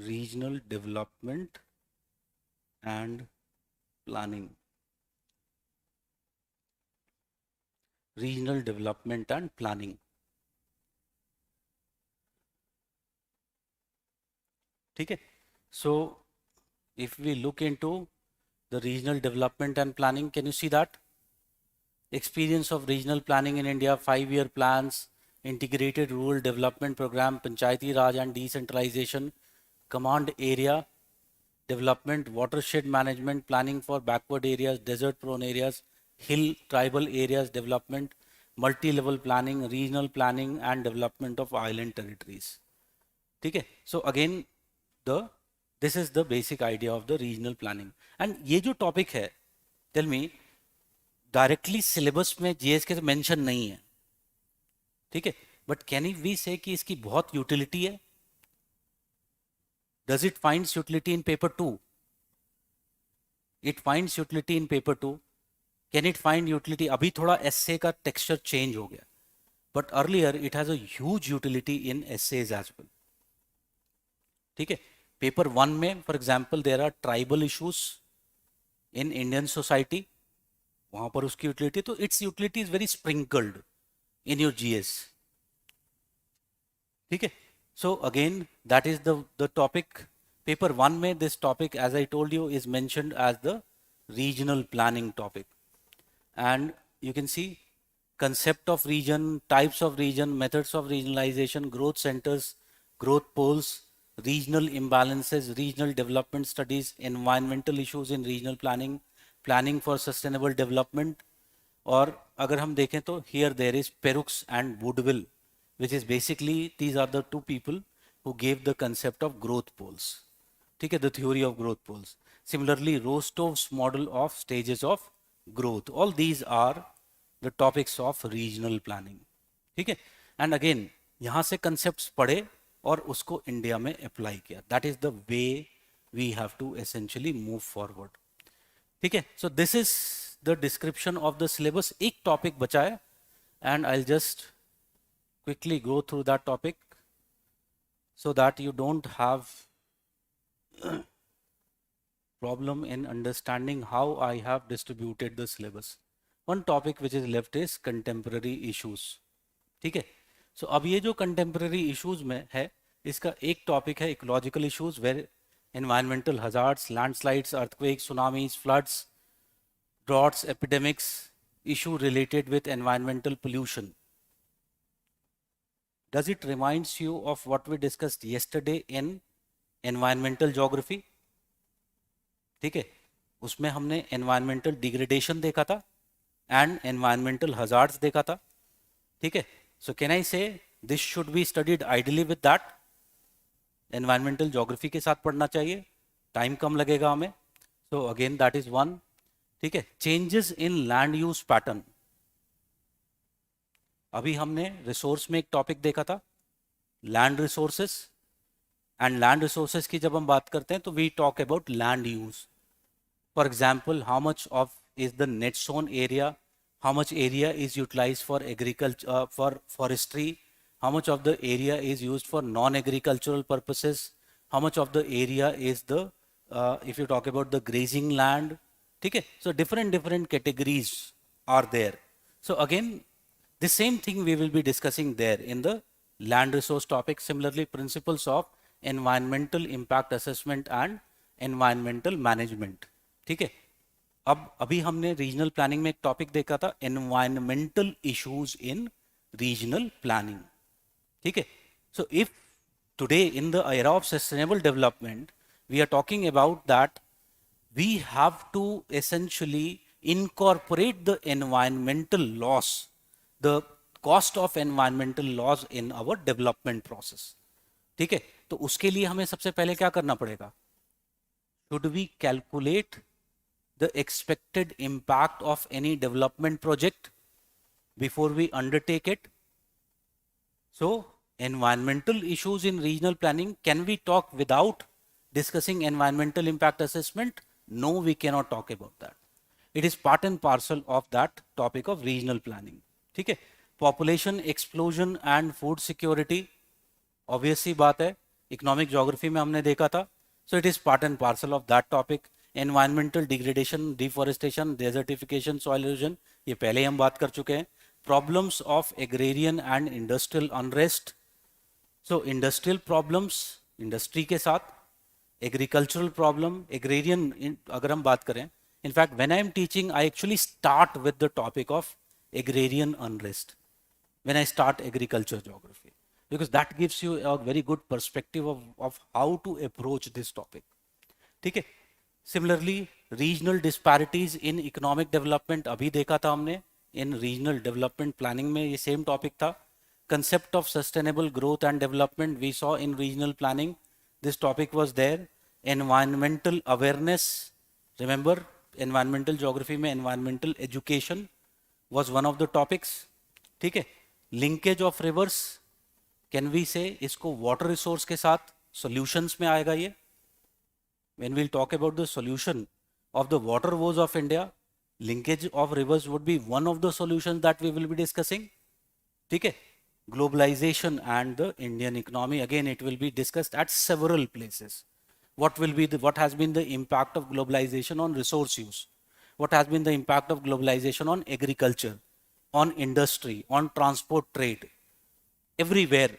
regional development and planning. Regional development and planning. ठीक है? So if we look into the regional development and planning, can you see that? Experience of regional planning in India, 5-year plans, integrated rural development program, Panchayati Raj and decentralization, command area development, watershed management, planning for backward areas, desert prone areas, hill tribal areas development, multi-level planning, regional planning and development of island territories. ठीक है? So again, this is the basic idea of the regional planning. And ये जो topic है, tell me, directly syllabus में GS के mention नहीं है, ठीक है? But can we say कि इसकी बहुत utility है? Does it finds utility in paper 2? It finds utility in paper 2. Can it find utility? अभी थोड़ा essay का texture change हो गया, but earlier it has a huge utility in essays as well. ठीक है? पेपर 1 में for example there are tribal issues in Indian society, वहां पर उसकी यूटिलिटी, तो its utility is very sprinkled in your GS. ठीक है? So again that is the topic. Paper 1 में this topic as I told you is mentioned as the regional planning topic. And you can see concept of region, types of region, methods of regionalization, growth centers, growth poles, regional imbalances, regional development studies, environmental issues in regional planning, planning for sustainable development. और अगर हम देखें तो here there is Perux and Woodville, which is basically these are the two people who gave the concept of growth poles. ठीक है? The theory of growth poles. Similarly, Rostov's model of stages of growth. All these are the topics of regional planning. ठीक है? And again यहाँ से concepts पढ़े और उसको India में अप्लाई किया. That is the way we have to essentially move forward. ठीक है? So this is the description of the syllabus. एक टॉपिक बचा है and I just quickly go through that topic so that you don't have problem in understanding how I have distributed the syllabus. One topic which is left is contemporary issues. ठीक है? सो अब ये जो contemporary issues में है, इसका एक topic है ecological issues were environmental hazards, landslides, earthquakes, tsunamis, floods, droughts, epidemics, issue related with environmental pollution. Does it reminds you of what we discussed yesterday in environmental geography? ठीक है, उसमें हमने environmental degradation देखा था and environmental hazards देखा था. ठीक है, so can I say this should be studied ideally with that? Environmental geography के साथ पढ़ना चाहिए, टाइम कम लगेगा हमें. So again that is one. ठीक है, changes in land use pattern. अभी हमने रिसोर्स में एक टॉपिक देखा था, land resources. And land resources की जब हम बात करते हैं तो we talk about land use. For example, how much of is the net sown area, how much area is utilised for agriculture, for forestry, how much of the area is used for non agricultural purposes, how much of the area is the if you talk about the grazing land. ठीक है, so different categories are there. So again the same thing we will be discussing there in the land resource topic. Similarly, principles of environmental impact assessment and environmental management. ठीक है, अब अभी हमने regional planning में एक topic देखा था, environmental issues in regional planning. ठीक है, so if today in the era of sustainable development we are talking about that, we have to essentially incorporate the environmental loss, the cost of environmental laws in our development process. ठीक है, तो उसके लिए हमें सबसे पहले क्या करना पड़ेगा? Should we calculate the expected impact of any development project before we undertake it? So environmental issues in regional planning, can we talk without discussing environmental impact assessment? No, we cannot talk about that. It is part and parcel of that topic of regional planning. ठीक है, population explosion and food security, obvious सी बात है, economic geography में हमने देखा था. So it is part and parcel of that topic. Environmental degradation, deforestation, desertification, soil erosion, ये पहले ही हम बात कर चुके हैं. Problems of agrarian and industrial unrest. So industrial problems industry के साथ, एग्रीकल्चरल प्रॉब्लम, एग्रेरियन अगर हम बात करें, in fact when I am teaching I actually start with the topic of agrarian unrest when I start agriculture geography, because that gives you a very good perspective of how to approach this topic. ठीक है, similarly regional disparities in economic development अभी देखा था हमने in regional development planning में, ये same topic था. concept of sustainable growth and development we saw in regional planning, this topic was there. environmental awareness, remember environmental geography में environmental education was one of the topics. ठीक है, linkage of rivers, can we say इसको water resource के साथ solutions में आएगा ये. When we'll talk about the solution of the water woes of India, linkage of rivers would be one of the solutions that we will be discussing. ठीक है, globalisation and the Indian economy, again it will be discussed at several places. what has been the impact of globalization on resource use, what has been the impact of globalization on agriculture, on industry, on transport, trade. Everywhere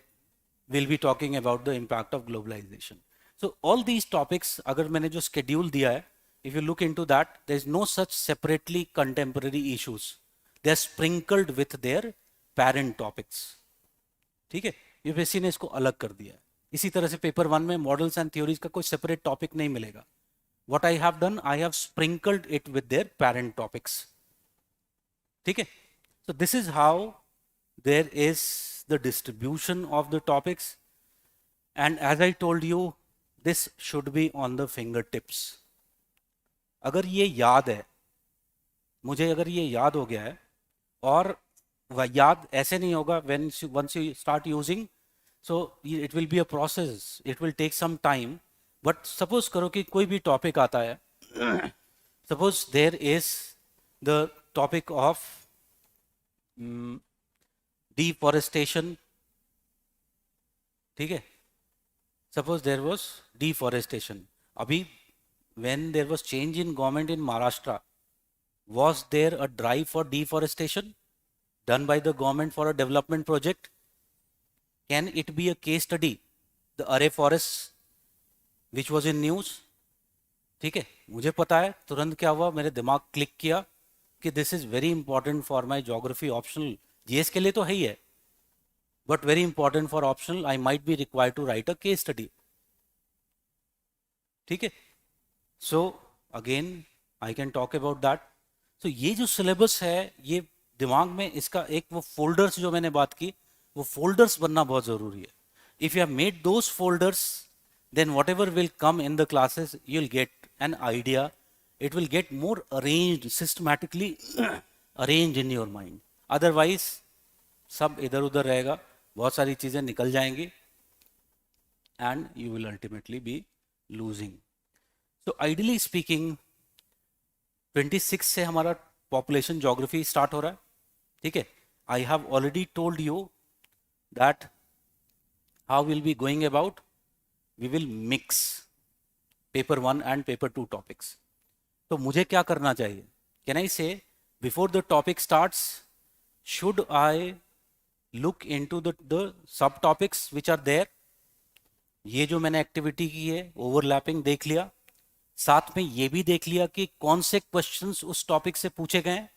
we'll be talking about the impact of globalization. So all these topics, agar maine jo schedule diya hai, if you look into that, there is no such separately contemporary issues. They are sprinkled with their parent topics. ठीक है, UPSC ने इसको अलग कर दिया है. इसी तरह से पेपर 1 में मॉडल्स एंड थ्योरीज का कोई सेपरेट टॉपिक नहीं मिलेगा. What I have done, I have sprinkled it with their parent topics. ठीक है, so this is how there is the distribution of the topics, and as I told you, this should be on the fingertips. अगर ये याद है, मुझे अगर ये याद हो गया है, और याद ऐसे नहीं होगा when once you start using, so it will be a process, it will take some time. But suppose करो कि कोई भी टॉपिक आता है, suppose there is the topic of deforestation. ठीक है, सपोज देयर वाज डिफॉरेस्टेशन. अभी when there was change in government in Maharashtra, was there a drive for deforestation done by the government for a development project? Can it be a case study? The Aarey forest which was in news, ठीक है, मुझे पता है तुरंत क्या हुआ, मेरे दिमाग क्लिक किया कि this is very important for my geography optional, GS के लिए तो है ही है, but very important for optional, I might be required to write a case study, ठीक है. So again I can talk about that. तो ये जो सिलेबस है, ये दिमाग में इसका एक वो फोल्डर्स जो मैंने बात की, वो फोल्डर्स बनना बहुत जरूरी है. If you have made those folders, then whatever will come in the classes, you'll get an idea. It will get more arranged, systematically arranged in your mind. Otherwise, सब इधर उधर रहेगा, बहुत सारी चीज़ें निकल जाएंगी and you will ultimately be losing. So ideally speaking, 26 से हमारा population geography start हो रहा है, ठीक है. I have already told you that how we'll be going about. We will mix paper 1 and paper 2 topics. तो मुझे क्या करना चाहिए? Can I say before the topic starts, should I look into the subtopics which are there? ये जो मैंने activity की है, ओवरलैपिंग देख लिया, साथ में ये भी देख लिया कि कौन से क्वेश्चंस उस टॉपिक से पूछे गए.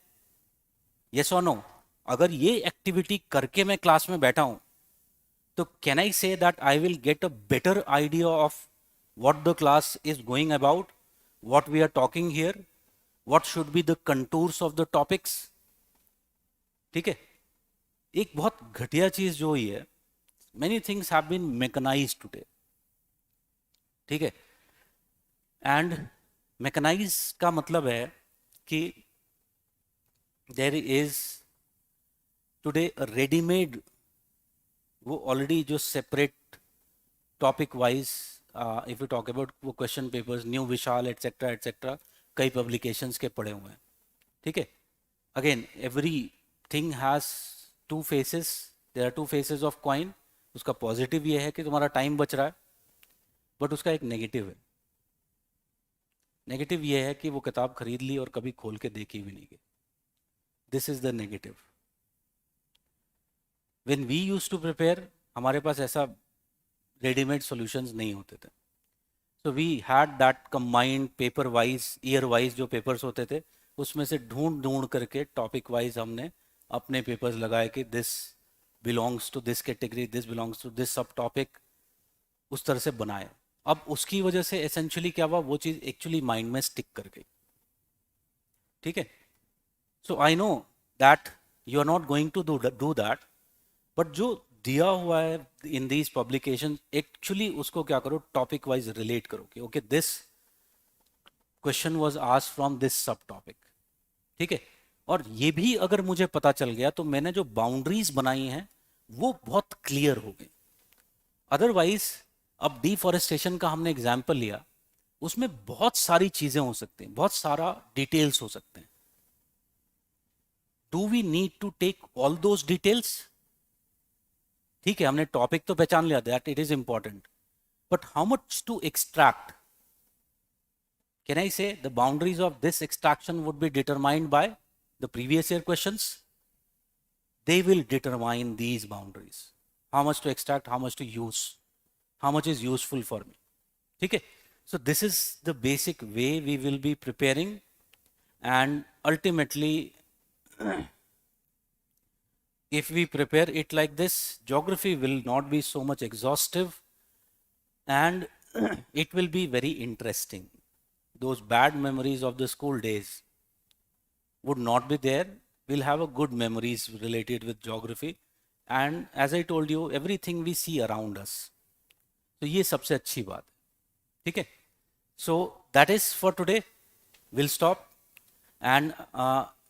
यस और नो? अगर ये एक्टिविटी करके मैं क्लास में बैठा हूं, so can I say that I will get a better idea of what the class is going about, what we are talking here, what should be the contours of the topics, ठीक है. एक बहुत घटिया चीज जो हुई है, many things have been mechanized today, ठीक है. and mechanize का मतलब है कि there is today a ready-made, वो ऑलरेडी जो separate topic wise, if you talk about वो question papers, new Vishal etcetera etcetera, कई पब्लिकेशंस के पढ़े हुए हैं, ठीक है. Again everything has two faces, there are two faces of coin. उसका पॉजिटिव ये है कि तुम्हारा टाइम बच रहा है, बट उसका एक नेगेटिव है. नेगेटिव ये है कि वो किताब खरीद ली और कभी खोल के देखी भी नहीं गई. This is the negative. When we used to prepare, हमारे पास ऐसा रेडीमेड सॉल्यूशंस नहीं होते थे. So we had that combined paper wise, year wise जो पेपर्स होते थे, उसमें से ढूंढ ढूंढ करके टॉपिक वाइज हमने अपने पेपर्स लगाए कि this belongs to this category, this belongs to this sub topic, उस तरह से बनाए. अब उसकी वजह से एसेंशियली क्या हुआ, वो चीज़ एक्चुअली माइंड में स्टिक कर गई, ठीक है. So I know that you are not going to do that, but जो दिया हुआ है इन दीज पब्लिकेशन, एक्चुअली उसको क्या करो, टॉपिक वाइज रिलेट करो कि okay this question was asked from this sub topic, ठीक है. और ये भी अगर मुझे पता चल गया तो मैंने जो बाउंड्रीज बनाई हैं वो बहुत क्लियर हो गई. अदरवाइज, अब डिफॉरेस्टेशन का हमने एग्जाम्पल लिया, उसमें बहुत सारी चीजें हो सकती हैं, बहुत सारा डिटेल्स हो सकते हैं. Do we need to take all those details? ठीक है, हमने टॉपिक तो पहचान लिया, that it is important, but how much to extract? Can I say the boundaries of this extraction would be determined by the previous year questions. They will determine these boundaries, how much to extract, how much to use, how much is useful for me, ठीक है. So this is the basic way we will be preparing, and ultimately if we prepare it like this, geography will not be so much exhaustive and it will be very interesting. Those bad memories of the school days would not be there. We'll have a good memories related with geography, and as I told you, everything we see around us. So ये सबसे अच्छी बात है, ठीक है. So that is for today. We'll stop, and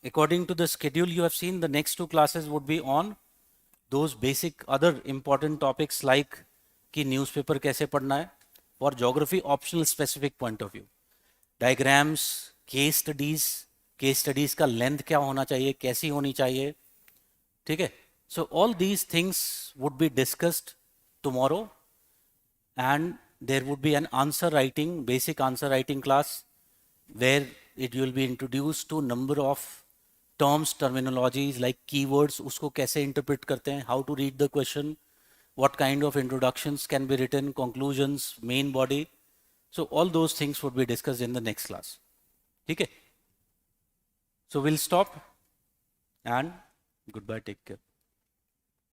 according to the schedule you have seen, the next two classes would be on those basic other important topics like कि newspaper कैसे पढ़ना है for geography optional specific point of view, diagrams, case studies का length क्या होना चाहिए, कैसी होनी चाहिए, ठीक है. So all these things would be discussed tomorrow, and there would be an answer writing, basic answer writing class where it will be introduced to number of terms, terminologies like keywords, उसको कैसे interpret करते हैं, how to read the question, what kind of introductions can be written, conclusions, main body. So all those things would be discussed in the next class. Okay. So we'll stop and goodbye, take care.